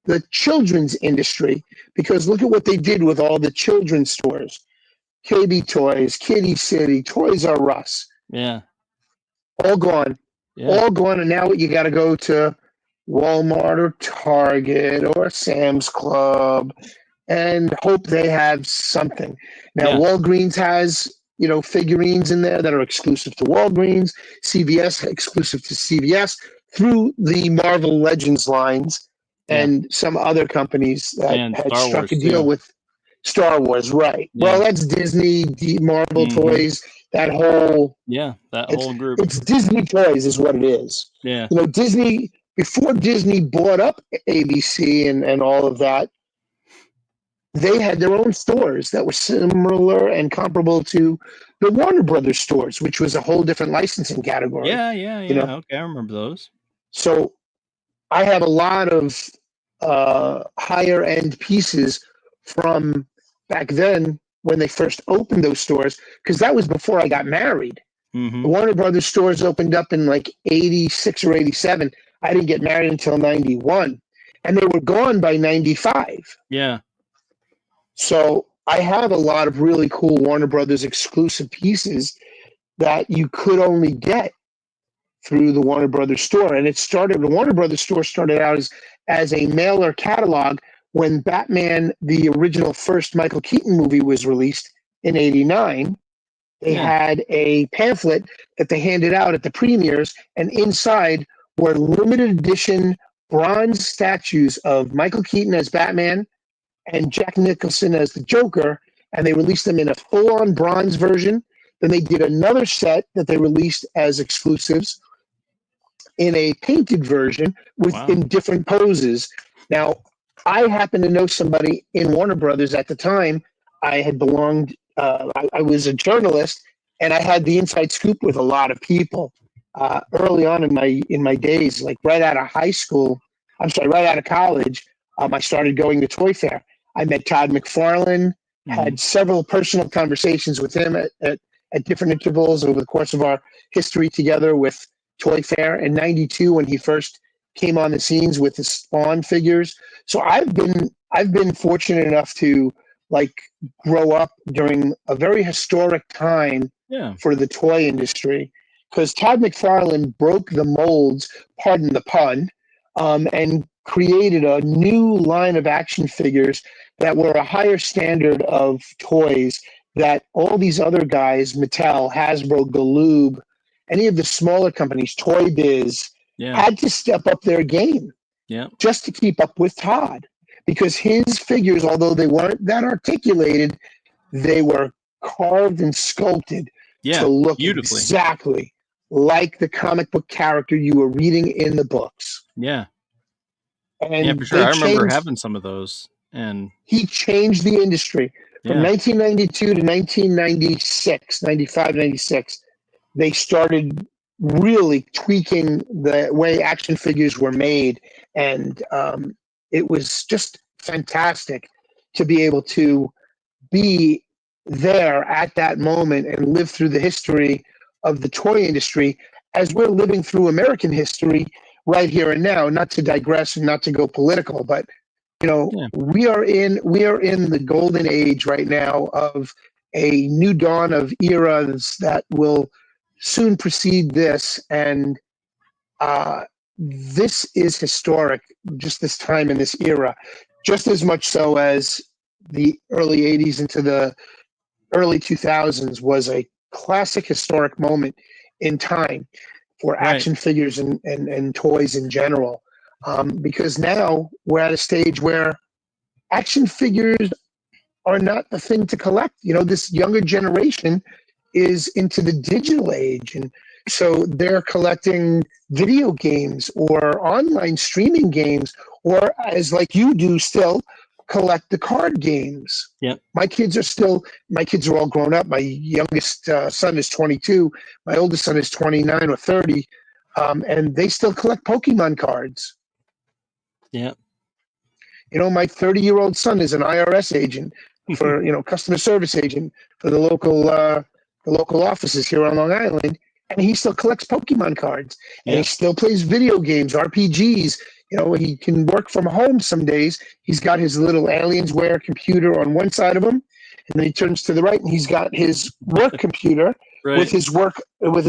the children's industry, because look at what they did with all the children's stores. KB Toys, Kitty City, Toys R Us. Yeah. All gone. Yeah. All gone. And now you got to go to Walmart or Target or Sam's Club and hope they have something. Now, Walgreens has, figurines in there that are exclusive to Walgreens, CVS exclusive to CVS, through the Marvel Legends lines, and some other companies that had struck a deal with Star Wars, right? Yeah. Well, that's Disney, Marvel Toys, that whole group. It's Disney Toys is what it is. Yeah. Disney, before Disney bought up ABC and all of that, they had their own stores that were similar and comparable to the Warner Brothers stores, which was a whole different licensing category. Yeah. Okay, I remember those. So I have a lot of higher end pieces from back then when they first opened those stores, because that was before I got married. Mm-hmm. The Warner Brothers stores opened up in 86 or 87. I didn't get married until 91, and they were gone by 95. Yeah. So I have a lot of really cool Warner Brothers exclusive pieces that you could only get through the Warner Brothers store. And the Warner Brothers store started out as a mailer catalog when Batman, the original first Michael Keaton movie, was released in 89. They had a pamphlet that they handed out at the premieres, and inside were limited edition bronze statues of Michael Keaton as Batman and Jack Nicholson as the Joker, and they released them in a full-on bronze version. Then they did another set that they released as exclusives in a painted version in different poses. Now, I happened to know somebody in Warner Brothers at the time. I had belonged. I was a journalist, and I had the inside scoop with a lot of people early on in my days, like right out of high school. I'm sorry, right out of college. I started going to Toy Fair. I met Todd McFarlane. Had several personal conversations with him at different intervals over the course of our history together with Toy Fair. In '92, when he first came on the scenes with the Spawn figures. So I've been fortunate enough to like grow up during a very historic time for the toy industry, because Todd McFarlane broke the molds, pardon the pun, and created a new line of action figures that were a higher standard of toys that all these other guys, Mattel, Hasbro, Galoob, any of the smaller companies, Toy Biz, had to step up their game just to keep up with Todd, because his figures, although they weren't that articulated, they were carved and sculpted to look exactly like the comic book character you were reading in the books. Yeah. And for sure. I remember having some of those. And he changed the industry from 1992 to 1996, 95, 96. They started really tweaking the way action figures were made. And it was just fantastic to be able to be there at that moment and live through the history of the toy industry as we're living through American history right here and now. Not to digress and not to go political, but we are in the golden age right now of a new dawn of eras that will soon precede this, and this is historic, just this time in this era, just as much so as the early 80s into the early 2000s was a classic historic moment in time for action figures and toys in general. Because now we're at a stage where action figures are not the thing to collect. This younger generation is into the digital age, and so they're collecting video games or online streaming games, or as like you do still, collect the card games. My kids are all grown up. My youngest son is 22. My oldest son is 29 or 30. And they still collect Pokemon cards. My 30-year-old son is an IRS agent for, customer service agent for the local offices here on Long Island. And he still collects Pokemon cards, and he still plays video games, RPGs. He can work from home some days. He's got his little Aliensware computer on one side of him, and then he turns to the right, and he's got his work computer with his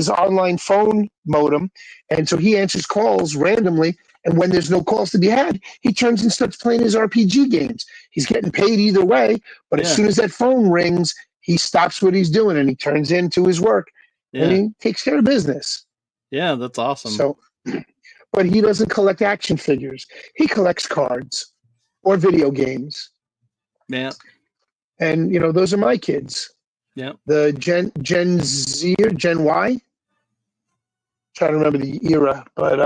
online phone modem. And so he answers calls randomly, and when there's no calls to be had, he turns and starts playing his RPG games. He's getting paid either way, but as soon as that phone rings, he stops what he's doing and he turns into his work, and he takes care of business. Yeah, that's awesome. So, but he doesn't collect action figures. He collects cards or video games. Yeah. And, those are my kids. Yeah. The Gen Z or Gen Y. Trying to remember the era, but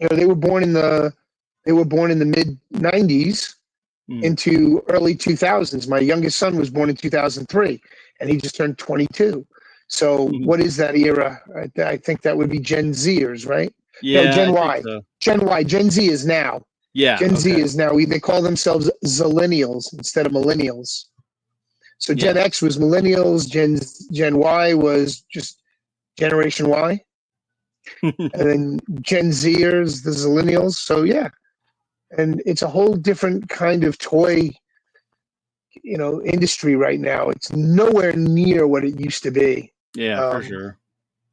they were born in the mid 90s into early 2000s. My youngest son was born in 2003, and he just turned 22. So what is that era? I think that would be Gen Zers, right? Yeah, no, Gen Y. So. Gen Y. Gen Z is now. Yeah. Gen Z is now. They call themselves Zillennials instead of millennials. So Gen X was millennials. Gen Y was just Generation Y. And then Gen Zers, the Zillennials. So yeah. And it's a whole different kind of toy industry right now. It's nowhere near what it used to be. Yeah, for sure.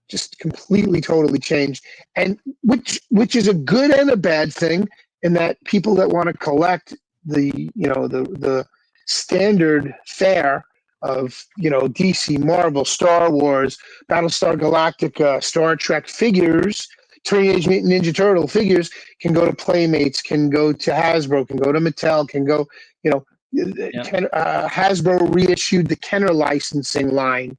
Just completely, totally changed. And which is a good and a bad thing, in that people that want to collect the standard fare of DC, Marvel, Star Wars, Battlestar Galactica, Star Trek figures, Teenage Mutant Ninja Turtle figures, can go to Playmates, can go to Hasbro, can go to Mattel, can go, Hasbro reissued the Kenner licensing line,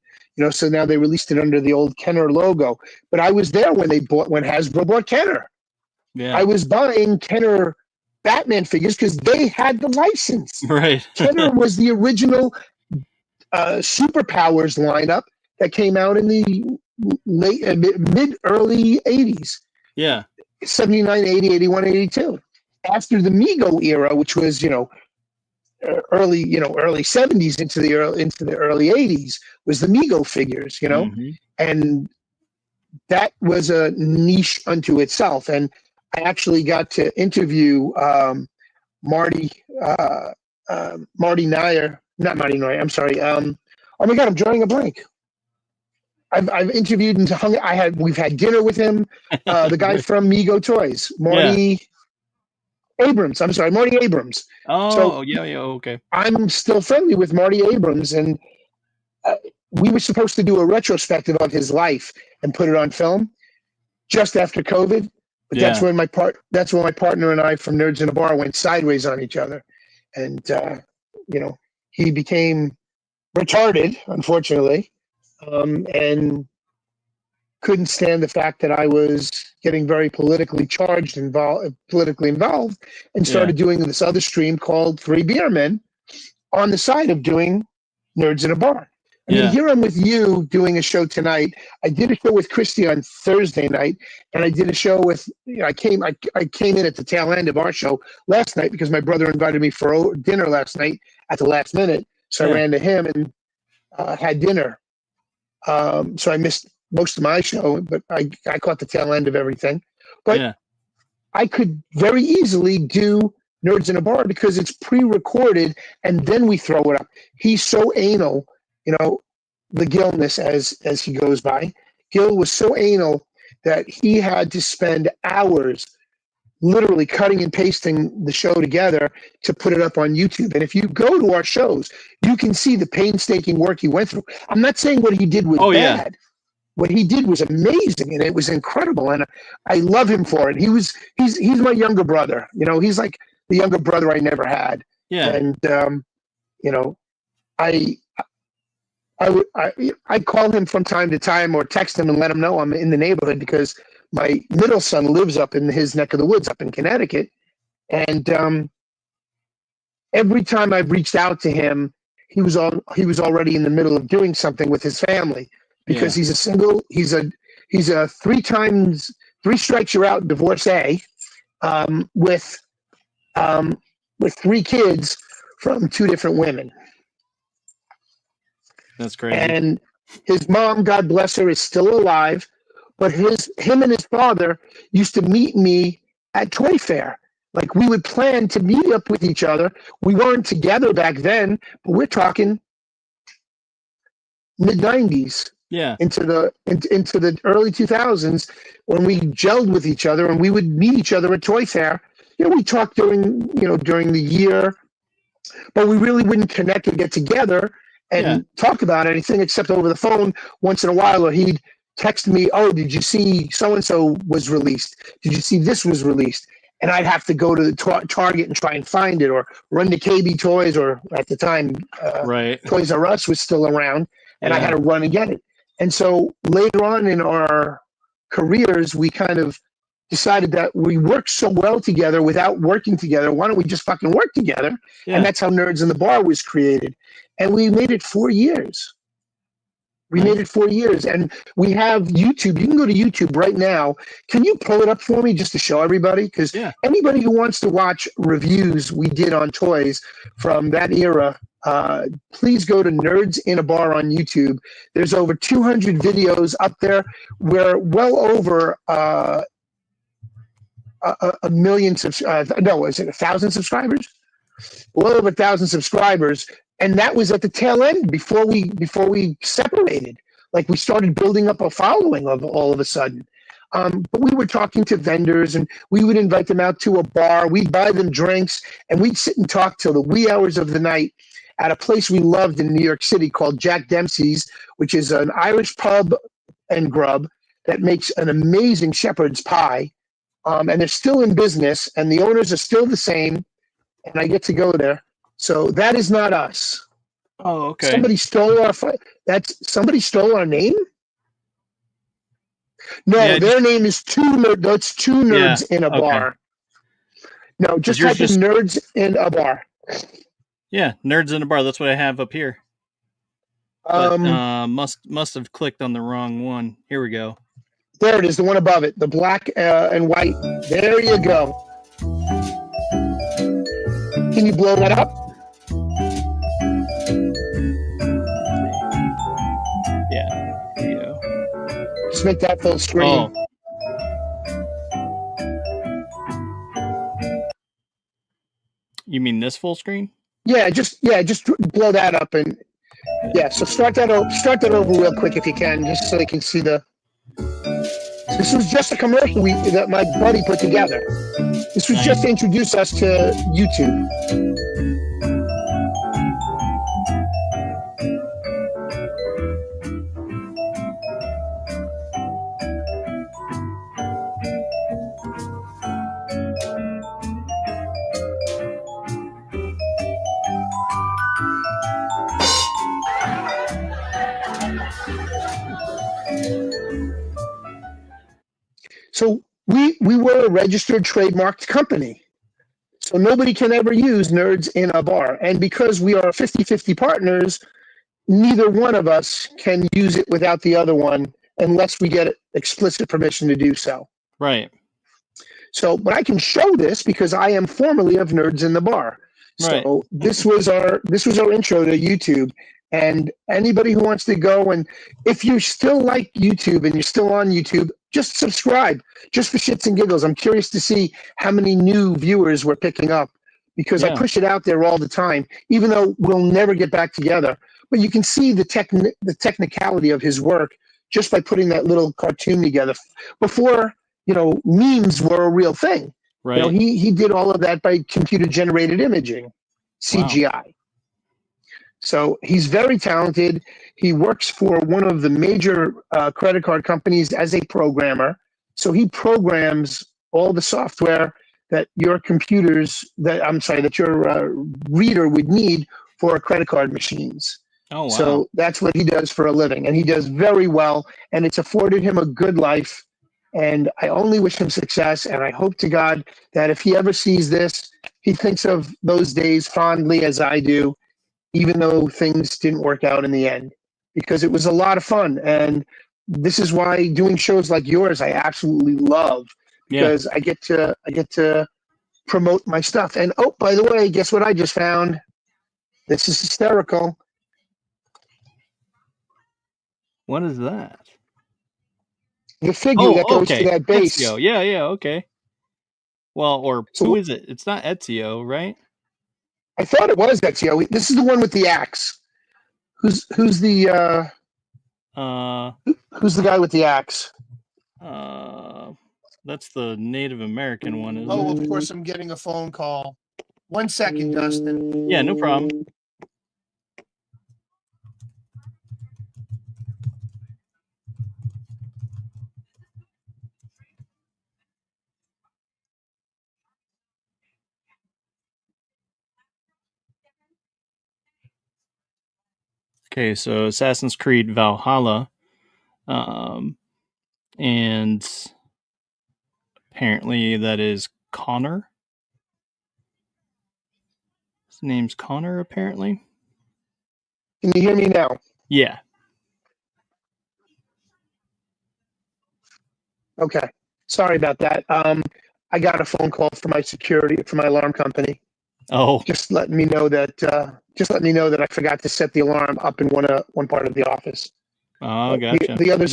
so now they released it under the old Kenner logo. But I was there when Hasbro bought Kenner. Yeah. I was buying Kenner Batman figures because they had the license. Right. Kenner was the original Superpowers lineup that came out in the mid early 80s. Yeah. 79, 80, 81, 82. After the Mego era, which was, early 70s into the early 80s, was the Mego figures, Mm-hmm. and that was a niche unto itself. And I actually got to interview Marty Nair, not Marty Nair. I'm sorry. Oh my God, I'm drawing a blank. I've interviewed and we've had dinner with him. The guy from Mego Toys, Marty Abrams. I'm sorry, Marty Abrams. Oh, So yeah, okay. I'm still friendly with Marty Abrams, and we were supposed to do a retrospective of his life and put it on film just after COVID. But that's when my partner and I from Nerds in a Bar went sideways on each other, and he became retarded, unfortunately, and couldn't stand the fact that I was getting very politically involved, and started doing this other stream called Three Beer Men on the side of doing Nerds in a Bar. I mean, here I'm with you doing a show tonight. I did a show with Christy on Thursday night, and I did a show with. I came in at the tail end of our show last night because my brother invited me for dinner last night at the last minute. So I ran to him and had dinner. So I missed most of my show, but I caught the tail end of everything. But I could very easily do Nerds in a Bar because it's pre-recorded, and then we throw it up. He's so anal. The Gilness, as he goes by. Gil was so anal that he had to spend hours literally cutting and pasting the show together to put it up on YouTube. And if you go to our shows, you can see the painstaking work he went through. I'm not saying what he did was bad. Yeah. What he did was amazing, and it was incredible, and I love him for it. He's my younger brother. He's like the younger brother I never had. Yeah. And I call him from time to time or text him and let him know I'm in the neighborhood because my middle son lives up in his neck of the woods up in Connecticut. And every time I've reached out to him, he was already in the middle of doing something with his family because he's a three strikes you're out divorcee with 3 kids from 2 different women. That's crazy. And his mom, God bless her, is still alive. But him and his father used to meet me at Toy Fair. Like we would plan to meet up with each other. We weren't together back then, but we're talking mid-90s. Yeah. Into the early 2000s when we gelled with each other and we would meet each other at Toy Fair. We talked during the year, but we really wouldn't connect or get together and talk about anything except over the phone once in a while, or he'd text me, "Oh, did you see so-and-so was released? Did you see this was released?" And I'd have to go to the Target and try and find it, or run to KB Toys, or at the time, Toys R Us was still around, and I had to run and get it. And so later on in our careers, we kind of decided that we worked so well together without working together. Why don't we just fucking work together? Yeah. And that's how Nerds in the Bar was created. And we made it 4 years. Made it 4 years. And we have YouTube. You can go to YouTube right now. Can you pull it up for me just to show everybody? Because anybody who wants to watch reviews we did on toys from that era, please go to Nerds in a Bar on YouTube. There's over 200 videos up there. We're well over a million no, is it 1,000 subscribers? Well over 1,000 subscribers, and that was at the tail end before we separated. Like we started building up a following of all of a sudden. But we were talking to vendors, and we would invite them out to a bar. We'd buy them drinks, and we'd sit and talk till the wee hours of the night at a place we loved in New York City called Jack Dempsey's, which is an Irish pub and grub that makes an amazing shepherd's pie. And they're still in business, and the owners are still the same, and I get to go there. So that is not us. Oh, okay. Somebody stole our name? No, their name is Two Nerds in a Bar. No, just yours type in nerds in a bar. Yeah, nerds in a bar. That's what I have up here. But must have clicked on the wrong one. Here we go. There it is, the one above it, the black and white. There you go. Can you blow that up? Yeah, here you go. Just make that full screen. Oh. You mean this full screen? Yeah, just blow that up and yeah. So start that over real quick if you can, just so they can see the. This was just a commercial that my buddy put together. This was just to introduce us to YouTube. So we were a registered trademarked company. So nobody can ever use Nerds in a Bar. And because we are 50-50 partners, neither one of us can use it without the other one unless we get explicit permission to do so. Right. So, but I can show this because I am formerly of Nerds in the Bar. Right. So this was our intro to YouTube. And anybody who wants to go, and if you still like YouTube and you're still on YouTube, just subscribe, just for shits and giggles. I'm curious to see how many new viewers we're picking up because I push it out there all the time, even though we'll never get back together. But you can see the technicality of his work just by putting that little cartoon together. Before, memes were a real thing. Right. He did all of that by computer generated imaging, CGI. Wow. So he's very talented. He works for one of the major credit card companies as a programmer. So he programs all the software that your that your reader would need for credit card machines. Oh, wow. So that's what he does for a living. And he does very well. And it's afforded him a good life. And I only wish him success. And I hope to God that if he ever sees this, he thinks of those days fondly as I do, even though things didn't work out in the end, because it was a lot of fun. And this is why doing shows like yours, I absolutely love, because I get to promote my stuff. And oh, by the way, guess what I just found? This is hysterical. What is that? The figure that goes to that base. Ezio. Yeah, okay. Well, or so, who is it? It's not Ezio, right? I thought it was Ezio. This is the one with the axe. Who's the guy with the axe? That's the Native American one, isn't it? Oh, of course, I'm getting a phone call. 1 second, Dustin. Yeah, no problem. Okay, so Assassin's Creed Valhalla, and apparently that is Connor. His name's Connor, apparently. Can you hear me now? Yeah. Okay. Sorry about that. I got a phone call from my alarm company. Oh. Just letting me know that I forgot to set the alarm up in one part of the office. Oh, gotcha. The other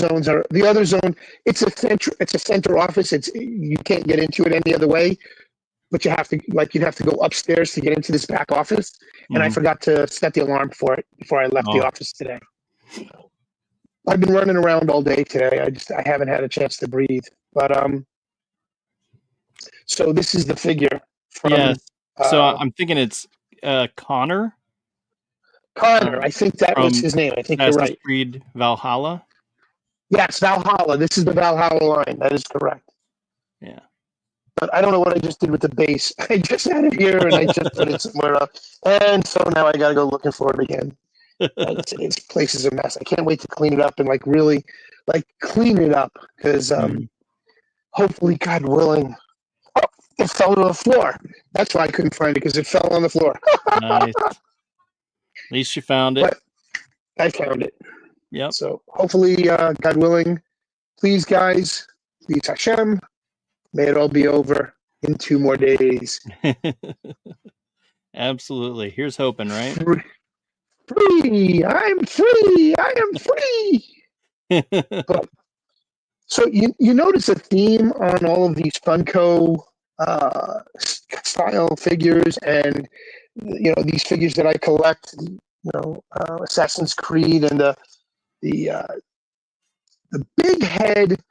zone. It's a center office. You can't get into it any other way, but you'd have to go upstairs to get into this back office. And I forgot to set the alarm for it before I left the office today. I've been running around all day today. I haven't had a chance to breathe. But so this is the figure from. So I'm thinking it's Connor. Connor, I think that was his name. I think you're right. Creed Valhalla. Yes, Valhalla. This is the Valhalla line. That is correct. Yeah. But I don't know what I just did with the base. I just had it here and I just put it somewhere else. And so now I got to go looking for it again. This place is a mess. I can't wait to clean it up and really clean it up because hopefully, God willing. Oh, It fell to the floor. That's why I couldn't find it, because it fell on the floor. Nice. At least you found it. But I found it. Yep. So hopefully, God willing, please, guys, please Hashem, may it all be over in 2 more days. Absolutely. Here's hoping, right? Free! I'm free! I am free! But, so you notice a theme on all of these Funko style figures, and these figures that I collect. Assassin's Creed and the big head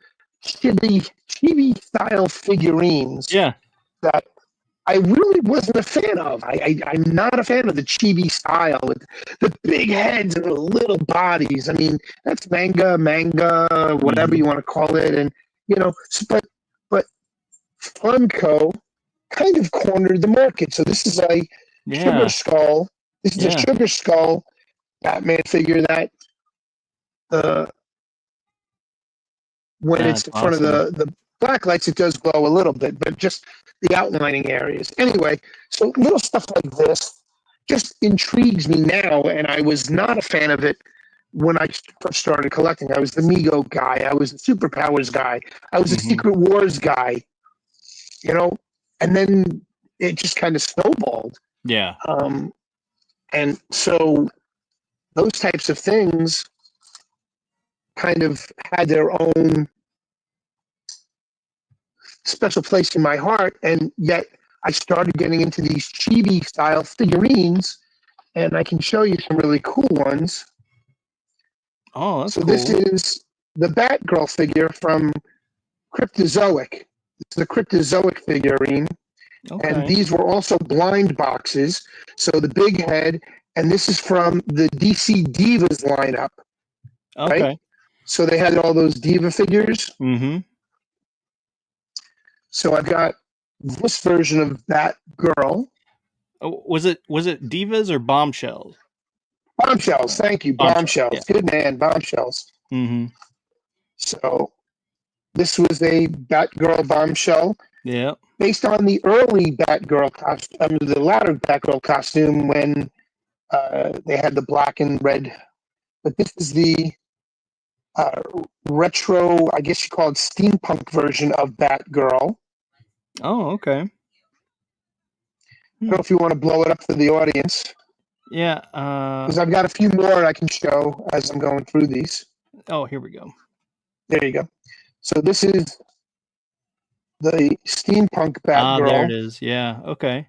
chibi style figurines. Yeah. That I really wasn't a fan of. I'm not a fan of the chibi style with the big heads and the little bodies. I mean, that's manga, whatever you want to call it. And, but Funko kind of cornered the market. So this is a Sugar Skull. This is a Sugar Skull Batman figure that when it's in front of the black lights, it does glow a little bit, but just the outlining areas. Anyway, so little stuff like this just intrigues me now, and I was not a fan of it when I first started collecting. I was the Mego guy. I was the Superpowers guy. I was the Secret Wars guy, and then it just kind of snowballed. Yeah. And so those types of things kind of had their own special place in my heart, and yet I started getting into these chibi style figurines, and I can show you some really cool ones. Oh, that's so cool. This is the Batgirl figure from Cryptozoic. This is the Cryptozoic figurine. Okay. And these were also blind boxes. So the big head, and this is from the DC Divas lineup. Okay. Right? So they had all those Diva figures. Mm-hmm. So I've got this version of Batgirl. Oh, was it Divas or Bombshells? Bombshells. Thank you. Bombshells. Yeah. Good man. Bombshells. Mm-hmm. So this was a Batgirl bombshell. Yeah. Based on the early Batgirl costume, the latter Batgirl costume when they had the black and red. But this is the retro, I guess you call it steampunk version of Batgirl. Oh, okay. I don't know if you want to blow it up for the audience. Yeah. Because I've got a few more I can show as I'm going through these. Oh, here we go. There you go. So this is the steampunk Batgirl. There it is. Yeah. Okay.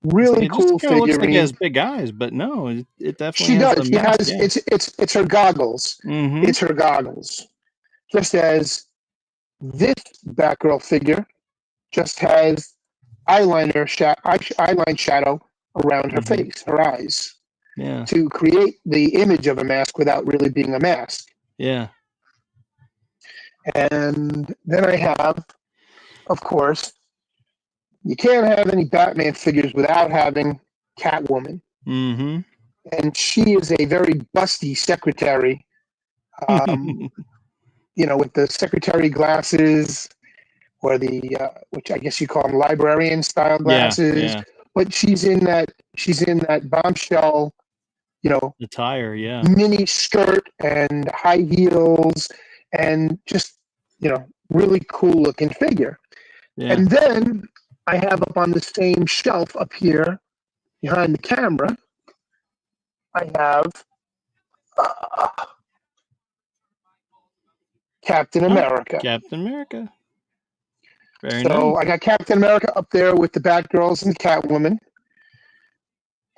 Really cool figurine. Looks like it has big eyes, but no, it definitely. She has does. She has. Yeah. It's her goggles. Mm-hmm. It's her goggles. Just as this Batgirl figure just has eyeline shadow around her face, her eyes. Yeah. To create the image of a mask without really being a mask. Yeah. And then I have, of course, you can't have any Batman figures without having Catwoman. Mm-hmm. And she is a very busty secretary, with the secretary glasses, or the which I guess you call them librarian style glasses. Yeah. But she's in that bombshell, attire, mini skirt and high heels, and just really cool looking figure. Yeah. And then I have up on the same shelf up here behind the camera, I have Captain America. Captain America. Very nice. I got Captain America up there with the Batgirls and Catwoman.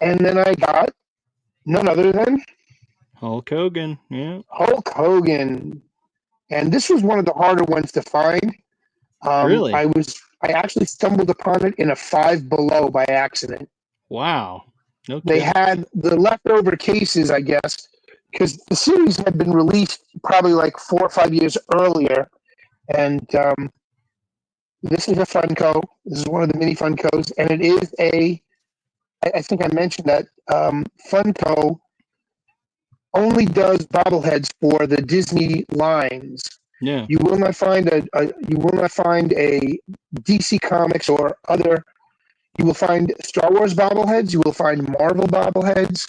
And then I got none other than Hulk Hogan. Yeah. Hulk Hogan. And this was one of the harder ones to find. Really? I actually stumbled upon it in a Five Below by accident. Wow. Okay. They had the leftover cases, I guess, because the series had been released probably like 4 or 5 years earlier. And this is a Funko. This is one of the mini Funkos. And it is I think I mentioned that Funko only does bobbleheads for the Disney lines. Yeah. You will not find a DC Comics or other. You will find Star Wars bobbleheads. You will find Marvel bobbleheads.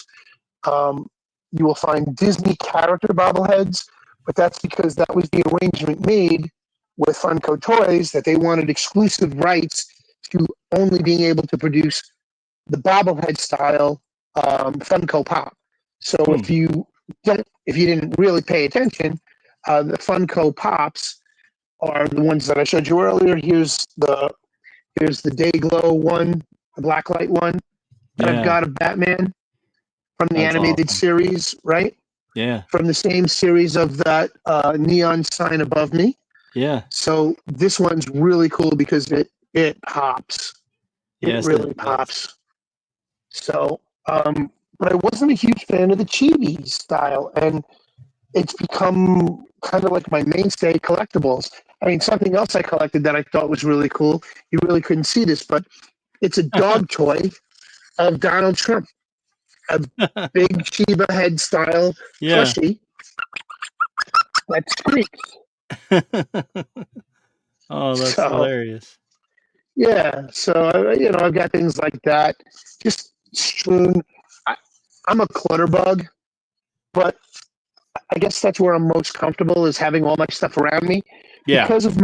You will find Disney character bobbleheads, but that's because that was the arrangement made with Funko Toys that they wanted exclusive rights to only being able to produce the bobblehead style Funko Pop. So if you didn't really pay attention, the Funko Pops are the ones that I showed you earlier. Here's the Dayglow one, the blacklight one that I've got of Batman from the animated series, right? Yeah. From the same series of that neon sign above me. Yeah. So this one's really cool because it pops. Yes, it really pops. So, but I wasn't a huge fan of the chibi style, and it's become kind of like my mainstay collectibles. I mean, something else I collected that I thought was really cool. You really couldn't see this, but it's a dog toy of Donald Trump, a big Shiba head style plushie that squeaks. Oh, that's hilarious. Yeah, so I've got things like that, just strewn. I'm a clutter bug, but I guess that's where I'm most comfortable, is having all my stuff around me. Yeah. Because of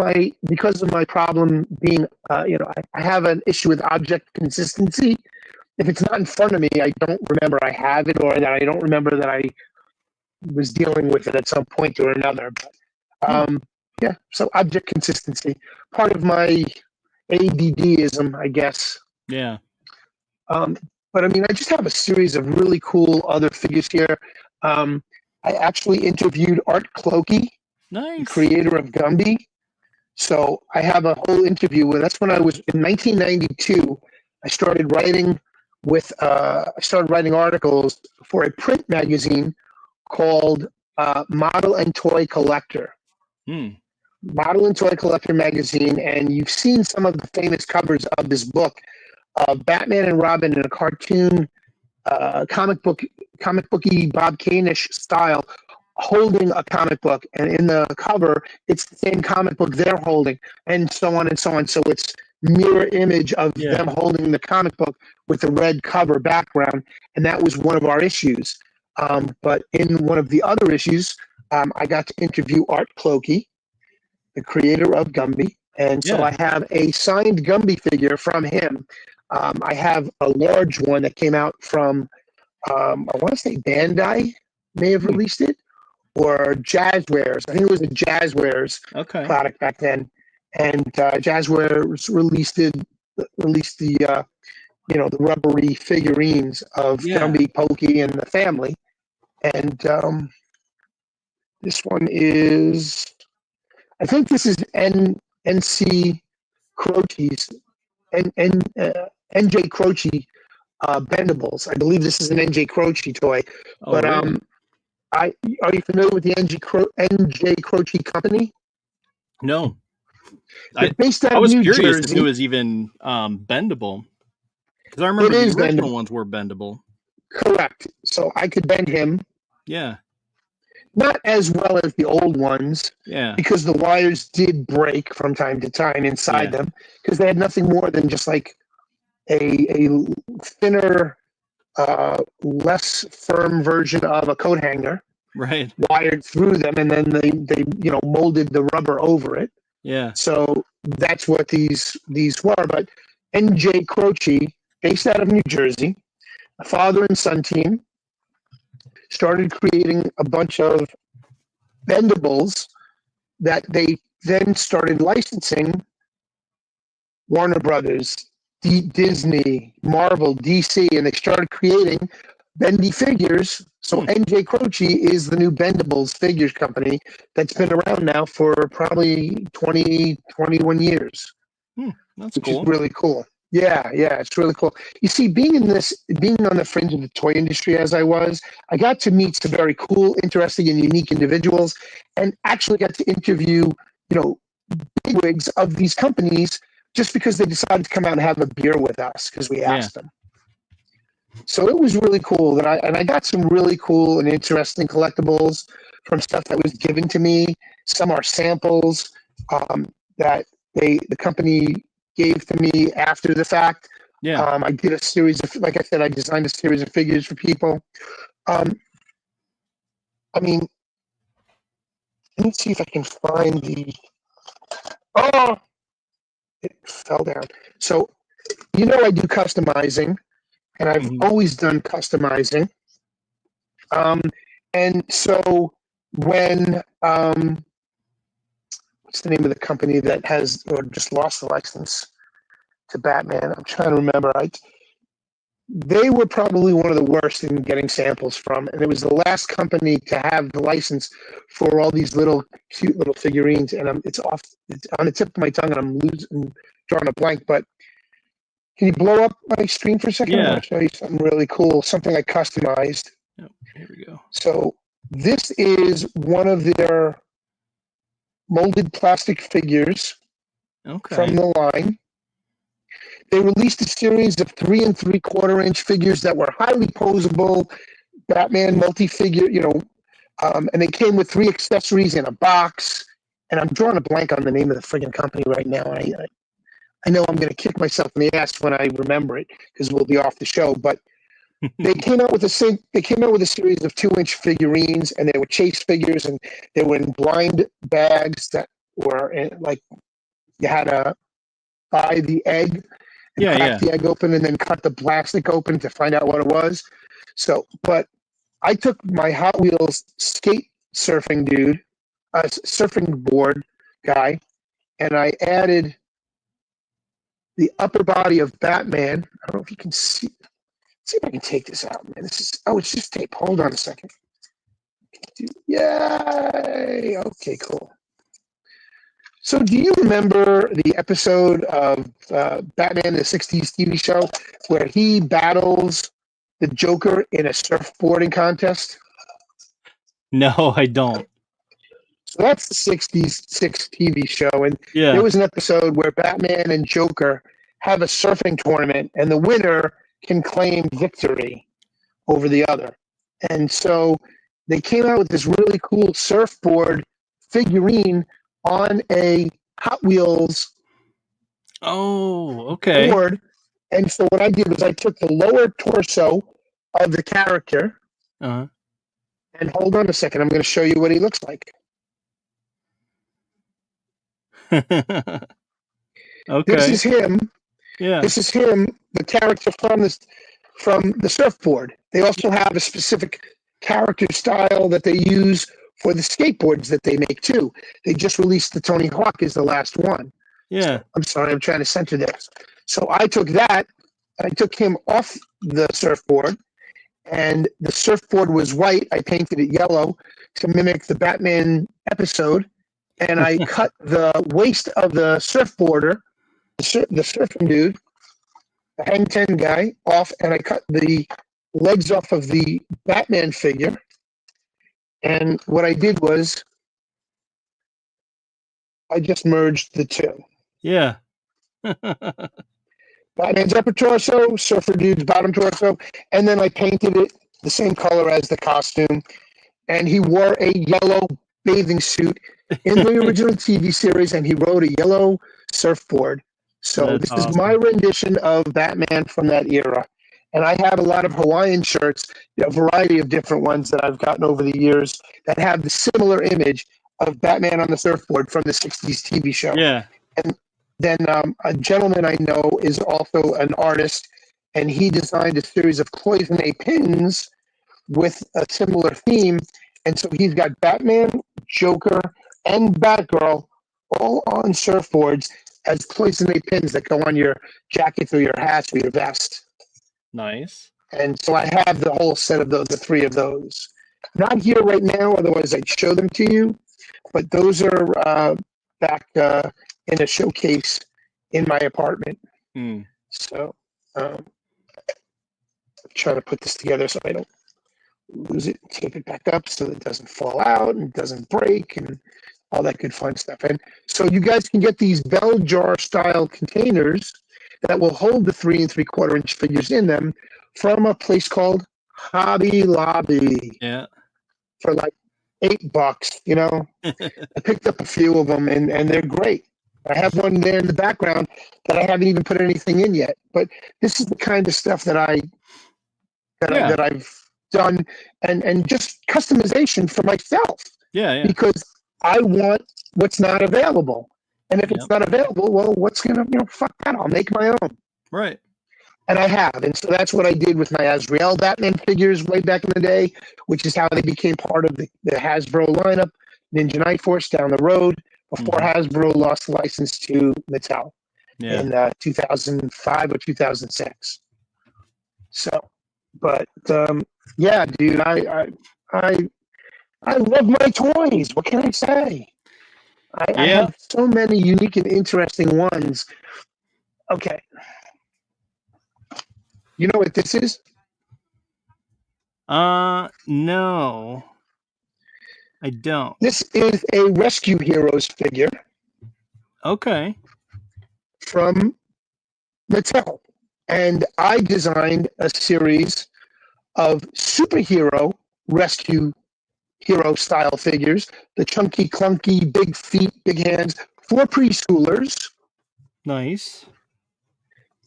my problem being, I have an issue with object consistency. If it's not in front of me, I don't remember I have it, or that I don't remember that I was dealing with it at some point or another. But, yeah, so object consistency, part of my ADDism, I guess. Yeah. But I mean, I just have a series of really cool other figures here. I actually interviewed Art Clokey, the creator of Gumby. So I have a whole interview with. That's when I was in 1992. I started writing articles for a print magazine called Model and Toy Collector. Model and Toy Collector magazine, and you've seen some of the famous covers of this book. Batman and Robin in a cartoon, comic booky Bob Kane-ish style, holding a comic book, and in the cover, it's the same comic book they're holding, and so on and so on. So it's mirror image of them holding the comic book with a red cover background, and that was one of our issues. But in one of the other issues, I got to interview Art Clokey, the creator of Gumby, and so I have a signed Gumby figure from him. I have a large one that came out from, I want to say Bandai may have released it, or Jazzwares. I think it was a Jazzwares product back then. And Jazzwares released the the rubbery figurines of Gumby, Pokey, and the family. And this one is, I think this is NC Croce's NJ Croce bendables. I believe this is an NJ Croce toy. But really? Are you familiar with the NJ Croce company? No. Based out I was of New curious Jersey. if it was even bendable. Because I remember the original ones were bendable. Correct. So I could bend him. Yeah. Not as well as the old ones. Yeah. Because the wires did break from time to time inside them, because they had nothing more than just like a thinner, less firm version of a coat hanger. Right. Wired through them, and then they molded the rubber over it. Yeah. So that's what these were. But NJ Croce, based out of New Jersey, a father and son team, started creating a bunch of bendables that they then started licensing Warner Brothers, Disney, Marvel, DC, and they started creating bendy figures. So NJ Croce is the new Bendables figures company that's been around now for probably 20, 21 years. That's which cool. Is really cool. Yeah, it's really cool. You see, being on the fringe of the toy industry as I was, I got to meet some very cool, interesting, and unique individuals, and actually got to interview, bigwigs of these companies just because they decided to come out and have a beer with us because we asked them. So it was really cool that I got some really cool and interesting collectibles. from stuff that was given to me. Some are samples that the company gave to me after the fact. Yeah. I did a series of, like I said, I designed a series of figures for people. I mean, let me see if I can find the. Oh, it fell down. So, I do customizing, and I've always done customizing. And so when what's the name of the company that has or just lost the license to Batman? I'm trying to remember. They were probably one of the worst in getting samples from, and it was the last company to have the license for all these little cute little figurines. And it's on the tip of my tongue, and I'm drawing a blank. But can you blow up my screen for a second? I want to show you something really cool, something I customized. Yep, here we go. So this is one of their molded plastic figures from the line. They released a series of 3 3/4-inch figures that were highly posable, Batman multi-figure, and they came with 3 accessories in a box. And I'm drawing a blank on the name of the friggin' company right now. I know I'm going to kick myself in the ass when I remember it because we'll be off the show. But they came out with a series of 2-inch figurines, and they were chase figures, and they were in blind bags that were like you had to buy the egg. And crack the egg open and then cut the plastic open to find out what it was. So, but I took my Hot Wheels skate surfing board guy, and I added the upper body of Batman. I don't know if you can see. See if I can take this out, man. It's just tape. Hold on a second. Yay! Okay, cool. So do you remember the episode of Batman, the 60s TV show, where he battles the Joker in a surfboarding contest? No, I don't. So that's the 60s TV show. And there was an episode where Batman and Joker have a surfing tournament, and the winner can claim victory over the other. And so they came out with this really cool surfboard figurine on a Hot Wheels board. And so what I did was I took the lower torso of the character, and hold on a second, I'm going to show you what he looks like. This is him. Yeah. This is him, the character from the surfboard. They also have a specific character style that they use for the skateboards that they make too. They just released the Tony Hawk is the last one. Yeah. So, I'm sorry, I'm trying to center this. So I took that, I took him off the surfboard, and the surfboard was white. I painted it yellow to mimic the Batman episode, and I cut the waist of the surfboarder, the surfing dude, the hang 10 guy, off, and I cut the legs off of the Batman figure. And what I did was I just merged the two. Yeah. Batman's upper torso, Surfer Dude's bottom torso, and then I painted it the same color as the costume. And he wore a yellow bathing suit in the original TV series, and he rode a yellow surfboard. So this is my rendition of Batman from that era. And I have a lot of Hawaiian shirts, a variety of different ones that I've gotten over the years that have the similar image of Batman on the surfboard from the 60s TV show. Yeah. And then a gentleman I know is also an artist, and he designed a series of cloisonne pins with a similar theme. And so he's got Batman, Joker, and Batgirl all on surfboards as cloisonne pins that go on your jackets or your hats or your vest. Nice. And so I have the whole set of those, the 3 of those. Not here right now, otherwise I'd show them to you. But those are back in a showcase in my apartment. So I'm trying to put this together so I don't lose it, tape it back up so it doesn't fall out and doesn't break and all that good fun stuff. And so you guys can get these bell jar style containers that will hold the 3 3/4-inch figures in them from a place called Hobby Lobby. Yeah. For like $8. You know, I picked up a few of them, and they're great. I have one there in the background that I haven't even put anything in yet. But this is the kind of stuff that I've done, and just customization for myself. Yeah. Because I want what's not available. And if it's not available, well, what's going to, fuck that. I'll make my own. Right. And I have. And so that's what I did with my Azrael Batman figures way back in the day, which is how they became part of the Hasbro lineup. Ninja Night Force down the road before Hasbro lost the license to Mattel in 2005 or 2006. So, but yeah, dude, I love my toys. What can I say? I have so many unique and interesting ones. Okay. You know what this is? No. I don't. This is a Rescue Heroes figure. Okay. From Mattel. And I designed a series of superhero rescue hero style figures, the chunky, clunky, big feet, big hands, for preschoolers. Nice.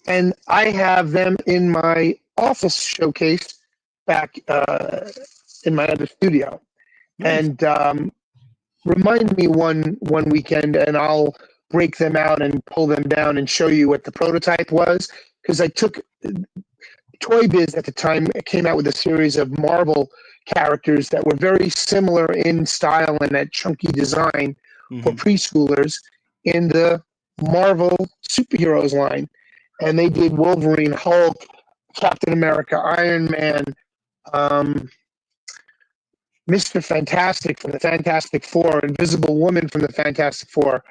And I have them in my office showcase back in my other studio. Nice. And remind me one weekend, and I'll break them out and pull them down and show you what the prototype was. Because I took Toy Biz at the time came out with a series of Marvel characters that were very similar in style and that chunky design for preschoolers in the Marvel superheroes line. And they did Wolverine, Hulk, Captain America, Iron Man, Mr. Fantastic from the Fantastic Four, Invisible Woman from the Fantastic Four,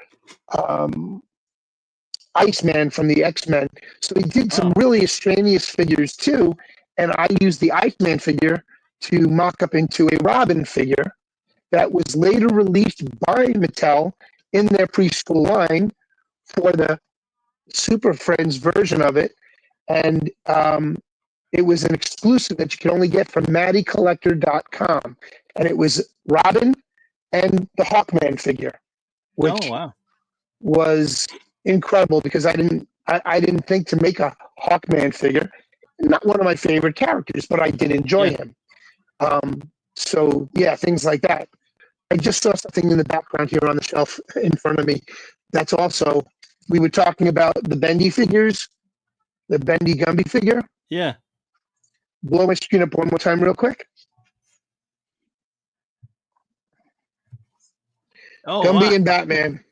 Iceman from the X-Men. So he did some really extraneous figures too, and I used the Iceman figure to mock up into a Robin figure that was later released by Mattel in their preschool line for the Super Friends version of it, and it was an exclusive that you could only get from MattyCollector.com, and it was Robin and the Hawkman figure, which was incredible because I didn't think to make a Hawkman figure. Not one of my favorite characters, but I did enjoy him. So yeah, things like that. I just saw something in the background here on the shelf in front of me. That's also, we were talking about the Bendy figures, the Bendy Gumby figure. Yeah. Blow my screen up one more time real quick. Oh, Gumby and Batman.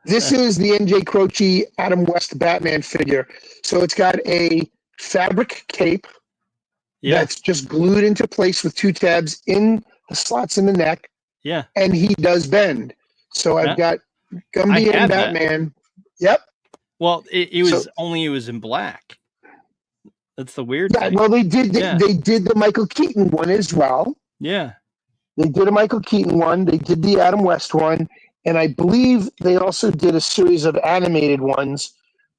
This is the NJ Croce Adam West Batman figure. So it's got a fabric cape that's just glued into place with two tabs in the slots in the neck. Yeah. And he does bend. So I've got Gumby and Batman. Yep. Well, it was in black. That's the weird thing. Well, they did the Michael Keaton one as well. Yeah. They did a Michael Keaton one. They did the Adam West one. And I believe they also did a series of animated ones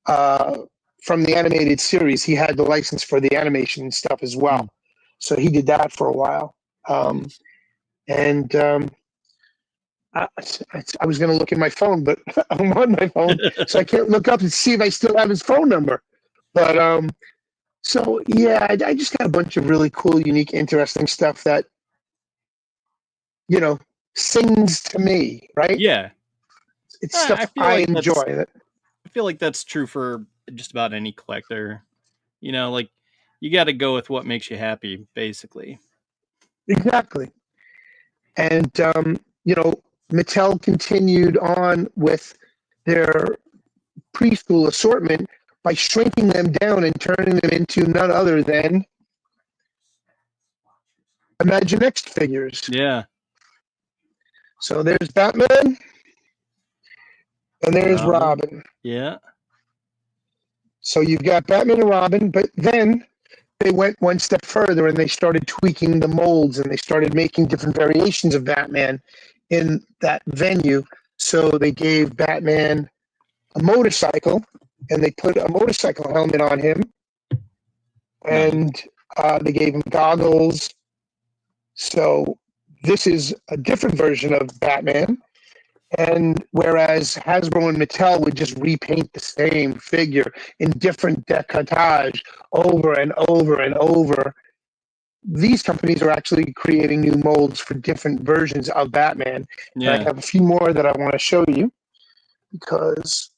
from the animated series. He had the license for the animation stuff as well. So he did that for a while. I was going to look at my phone, but I'm on my phone, so I can't look up and see if I still have his phone number. But so, yeah, I just got a bunch of really cool, unique, interesting stuff that, sings to me, right? Yeah. It's stuff I enjoy. I feel like that's true for just about any collector. Like you got to go with what makes you happy, basically. Exactly. And, Mattel continued on with their preschool assortment by shrinking them down and turning them into none other than Imaginext figures. Yeah. So there's Batman and there's Robin. Yeah. So you've got Batman and Robin, but then they went one step further and they started tweaking the molds and they started making different variations of Batman in that venue. So they gave Batman a motorcycle and they put a motorcycle helmet on him and they gave him goggles. So this is a different version of Batman. And whereas Hasbro and Mattel would just repaint the same figure in different decoupage over and over and over, these companies are actually creating new molds for different versions of Batman. Yeah. And I have a few more that I want to show you because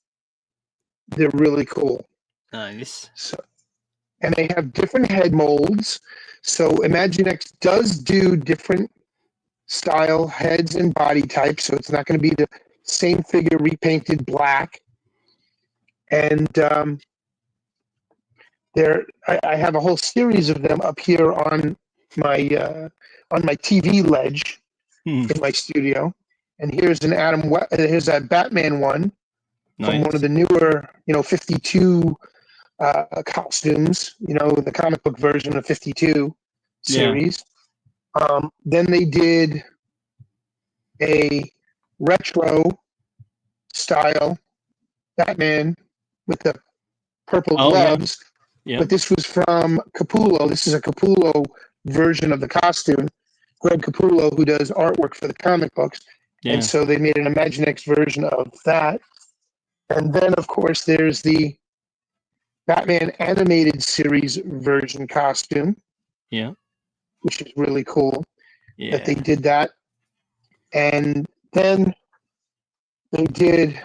they're really cool. Nice. So, and they have different head molds. So Imaginext does do different style heads and body types, so it's not going to be the same figure repainted black. And I have a whole series of them up here on my TV ledge in my studio. And here's an here's a Batman one from one of the newer, 52 costumes, the comic book version of 52 series. Then they did a retro style Batman with the purple gloves. Yeah. But this was from Capullo. This is a Capullo version of the costume. Greg Capullo, who does artwork for the comic books. Yeah. And so they made an Imaginext version of that. And then, of course, there's the Batman animated series version costume. Yeah. Which is really cool Yeah. that they did that. And then they did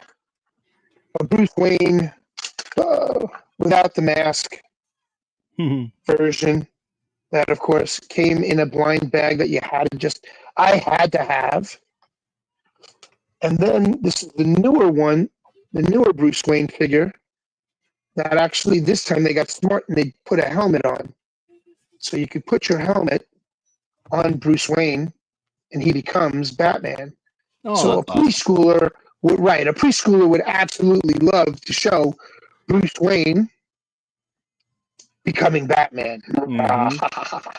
a Bruce Wayne without the mask version that, of course, came in a blind bag that I had to have. And then this is the newer one, the newer Bruce Wayne figure that actually this time they got smart and they put a helmet on. So you could put your helmet on Bruce Wayne and he becomes Batman. Oh, so a preschooler would absolutely love to show Bruce Wayne becoming Batman. Mm-hmm.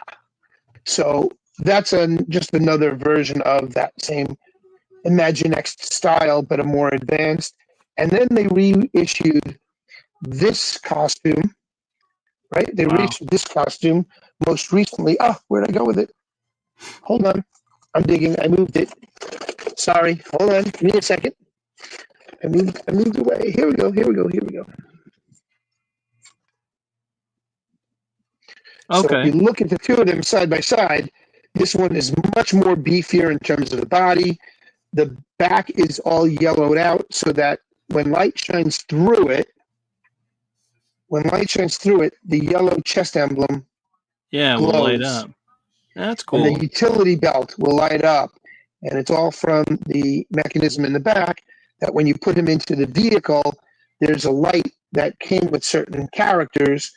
So that's just another version of that same Imaginext style, but a more advanced. And then they reissued this costume, right? They reissued this costume most recently. Oh, where'd I go with it? Hold on. I'm digging. I moved it. Sorry. Hold on. Give me a second. I moved away. Here we go. Okay. So if you look at the two of them side by side, this one is much more beefier in terms of the body. The back is all yellowed out so that when light shines through it, the yellow chest emblem glows. Will light up. That's cool. And the utility belt will light up. And it's all from the mechanism in the back that when you put him into the vehicle, there's a light that came with certain characters.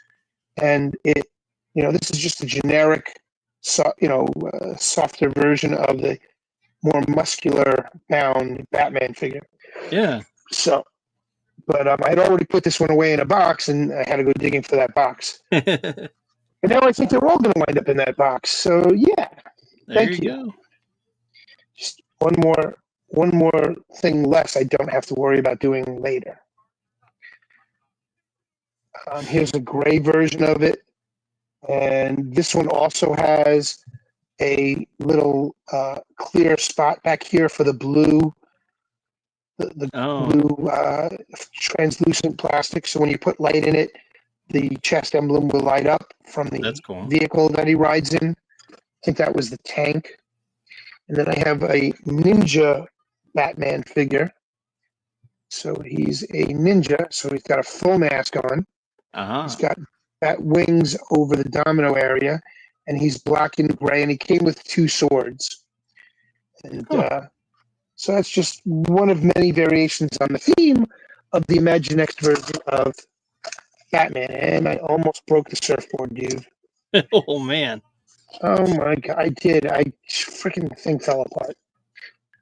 And this is just a generic, softer version of the more muscular bound Batman figure. Yeah. So, but I'd already put this one away in a box and I had to go digging for that box. And now I think they're all going to wind up in that box. So yeah, thank you. Go. Just one more thing less I don't have to worry about doing later. Here's a gray version of it, and this one also has a little clear spot back here for the blue, blue translucent plastic. So when you put light in it, the chest emblem will light up from the vehicle that he rides in. I think that was the tank. And then I have a ninja Batman figure. So he's a ninja. So he's got a full mask on. He's got bat wings over the domino area. And he's black and gray. And he came with 2 swords. And so that's just one of many variations on the theme of the Imaginext version of Batman. And I almost broke the surfboard, dude. Oh, man. Oh, my God. I did. Freaking thing fell apart.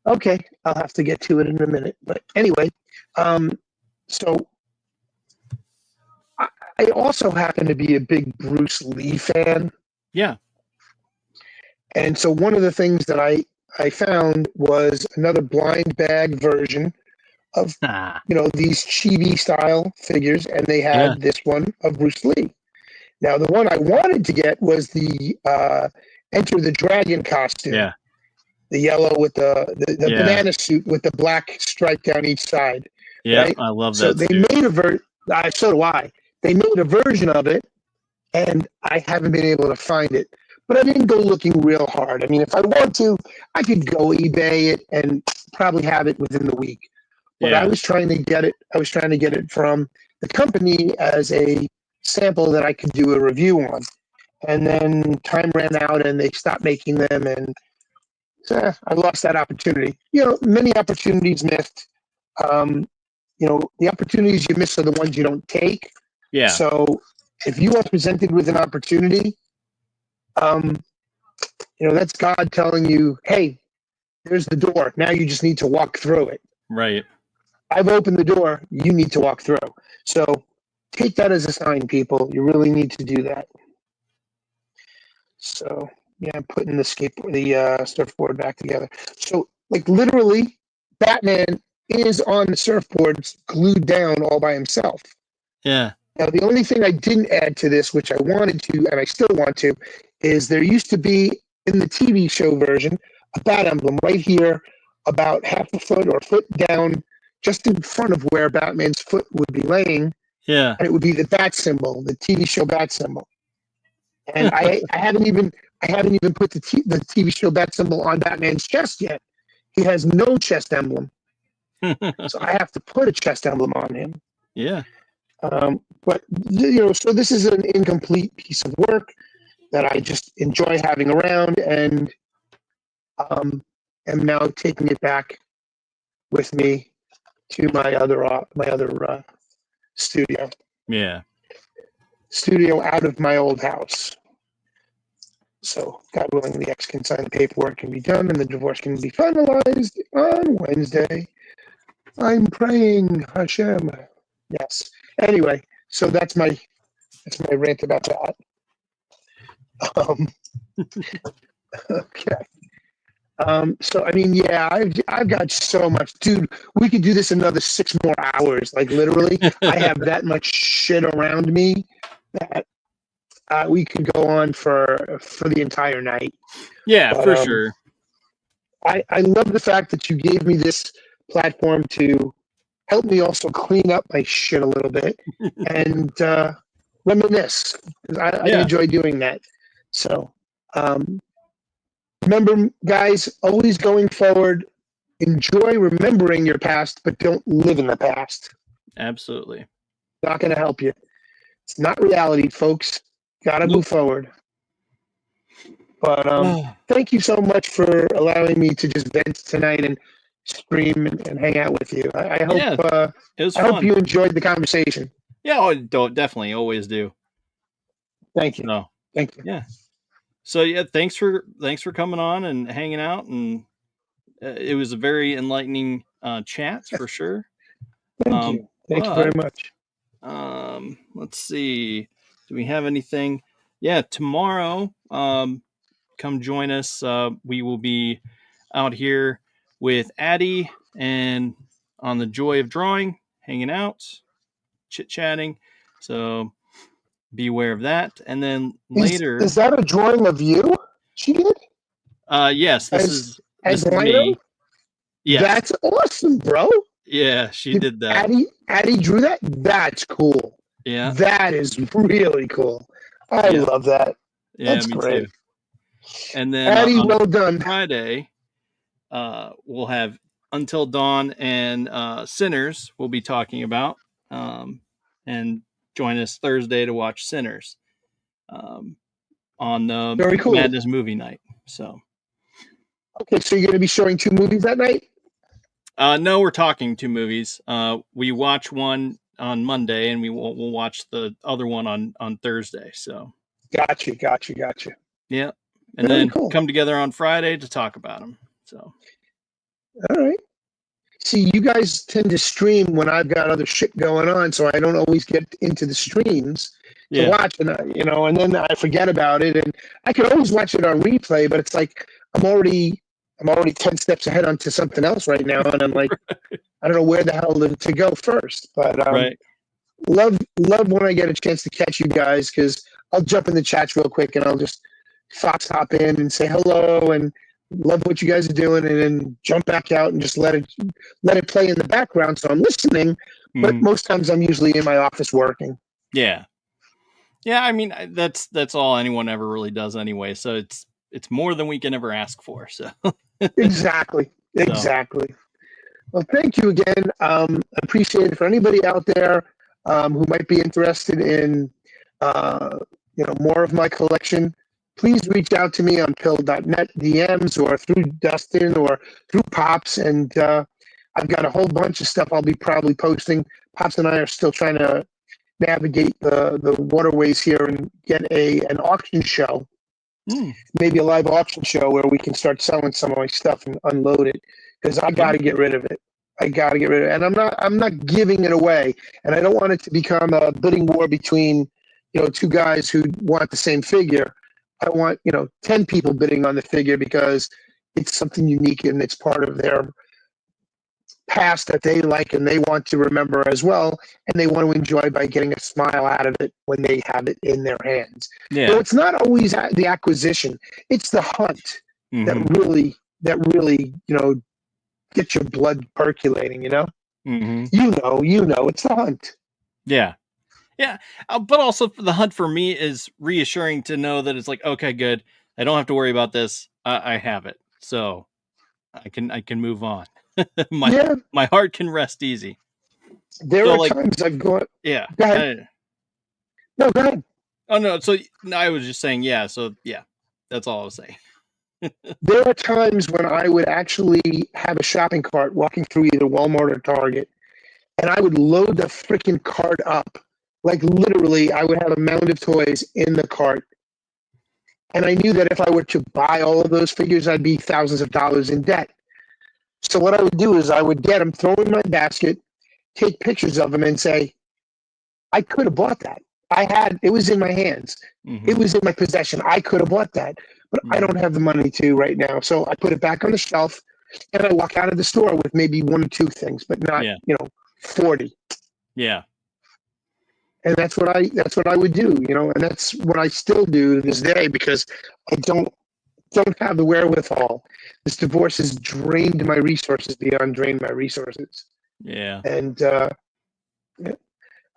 Okay. I'll have to get to it in a minute. But anyway, so I also happen to be a big Bruce Lee fan. Yeah. And so one of the things that I found was another blind bag version of these chibi style figures, and they had this one of Bruce Lee. Now the one I wanted to get was the Enter the Dragon costume. Yeah. yellow with the Yeah. banana suit with the black stripe down each side. Yeah, right? I love So that they suit. made so do I. They made a version of it, and I haven't been able to find it. But I didn't go looking real hard. I mean, if I want to, I could go eBay it and probably have it within the week. But Yeah. I was trying to get it. I was trying to get it from the company as a sample that I could do a review on. And then time ran out, and they stopped making them, and I lost that opportunity. Many opportunities missed. The opportunities you miss are the ones you don't take. Yeah. So if you are presented with an opportunity, that's God telling you, hey, there's the door. Now you just need to walk through it. Right. I've opened the door. You need to walk through. So take that as a sign, people. You really need to do that. So yeah, I'm putting the surfboard back together. So like literally, Batman is on the surfboard glued down all by himself. Yeah. Now, the only thing I didn't add to this, which I wanted to, and I still want to, is there used to be in the TV show version a bat emblem right here, about half a foot or foot down, just in front of where Batman's foot would be laying. Yeah. And it would be the bat symbol, the TV show bat symbol. And I haven't even put the TV show bat symbol on Batman's chest yet. He has no chest emblem, so I have to put a chest emblem on him. Yeah. But so this is an incomplete piece of work that I just enjoy having around, and am now taking it back with me to my other studio. Yeah. Studio out of my old house. So, God willing, the ex can sign the paperwork can be done, and the divorce can be finalized on Wednesday. I'm praying, Hashem. Yes. Anyway, so that's my rant about that. Okay. So I mean, yeah, I've got so much, dude. We could do this another 6 more hours. Like literally, I have that much shit around me that we could go on for the entire night. Yeah, But, for sure. I love the fact that you gave me this platform to help me also clean up my shit a little bit and reminisce. I enjoy doing that. So remember, guys, always going forward, enjoy remembering your past, but don't live in the past. Absolutely. Not going to help you. It's not reality, folks. Got to move forward. But thank you so much for allowing me to just vent tonight and stream and hang out with you. I hope it was I fun. hope you enjoyed the conversation. Yeah, definitely, always do. Thank you. No, thank you. Yeah. So yeah, thanks for coming on and hanging out, and it was a very enlightening chat for sure. Thank you. Thank you very much. Let's see. Do we have anything? Yeah, tomorrow, come join us. We will be out here with Addie and on the Joy of Drawing, hanging out, chit-chatting. So be aware of that. And then later... Is that a drawing of you she did? Yes, this is me. Yes. That's awesome, bro. Yeah, she did that. Addie drew that? That's cool. Yeah. That is really cool. I love that. Yeah, that's great. Too. And then Addie, well done. Friday, we'll have Until Dawn and Sinners we'll be talking about. And join us Thursday to watch Sinners on the Very cool. Madness movie night. So okay, so you're going to be showing 2 movies that night? No, we're talking 2 movies. We watch one on Monday, and we'll watch the other one on Thursday. So gotcha. Yeah, and very then cool. Come together on Friday to talk about them. So all right. See, you guys tend to stream when I've got other shit going on, so I don't always get into the streams to watch, and and then I forget about it, and I can always watch it on replay, but it's like I'm already 10 steps ahead onto something else right now, and I'm like, I don't know where the hell to go first. But love when I get a chance to catch you guys, because I'll jump in the chats real quick and I'll just fox hop in and say hello, and love what you guys are doing, and then jump back out and just let it play in the background. So I'm listening, but most times I'm usually in my office working. Yeah. Yeah, I mean that's all anyone ever really does anyway. So it's more than we can ever ask for. So Exactly. Well, thank you again. Appreciate it. For anybody out there who might be interested in more of my collection, please reach out to me on pill.net DMs or through Dustin or through Pops. And I've got a whole bunch of stuff I'll be probably posting. Pops and I are still trying to navigate the waterways here and get an auction show, maybe a live auction show where we can start selling some of my stuff and unload it, because I got to get rid of it. And I'm not giving it away, and I don't want it to become a bidding war between two guys who want the same figure. I want 10 people bidding on the figure because it's something unique and it's part of their past that they like and they want to remember as well, and they want to enjoy by getting a smile out of it when they have it in their hands. Yeah. So it's not always the acquisition; it's the hunt that really gets your blood percolating. You know, it's the hunt. Yeah. But also the hunt for me is reassuring to know that it's like, okay, good. I don't have to worry about this. I have it, so I can move on. My heart can rest easy. There are times I've gone. Yeah. Go ahead. No, go ahead. Oh no. So I was just saying. Yeah. So yeah, that's all I was saying. There are times when I would actually have a shopping cart walking through either Walmart or Target, and I would load the freaking cart up. Like literally, I would have a mound of toys in the cart. And I knew that if I were to buy all of those figures, I'd be thousands of dollars in debt. So what I would do is I would get them, throw them in my basket, take pictures of them, and say, I could have bought that. It was in my hands. It was in my possession. I could have bought that, but I don't have the money to right now. So I put it back on the shelf, and I walk out of the store with maybe 1 or 2 things, but not 40. Yeah. And that's what I would do, and that's what I still do to this day, because I don't have the wherewithal. This divorce has drained my resources beyond drained my resources. Yeah. And I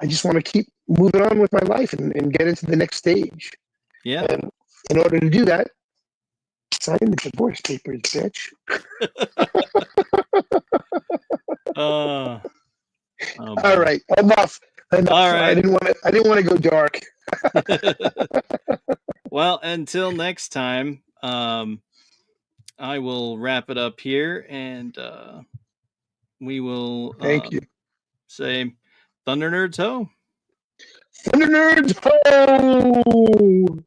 just want to keep moving on with my life and get into the next stage. Yeah. And in order to do that, sign the divorce papers, bitch. Oh, all right, enough. All right. I didn't want to go dark. Well, until next time, I will wrap it up here, and we will thank you. Say Thunder Nerds ho! Thunder Nerds ho!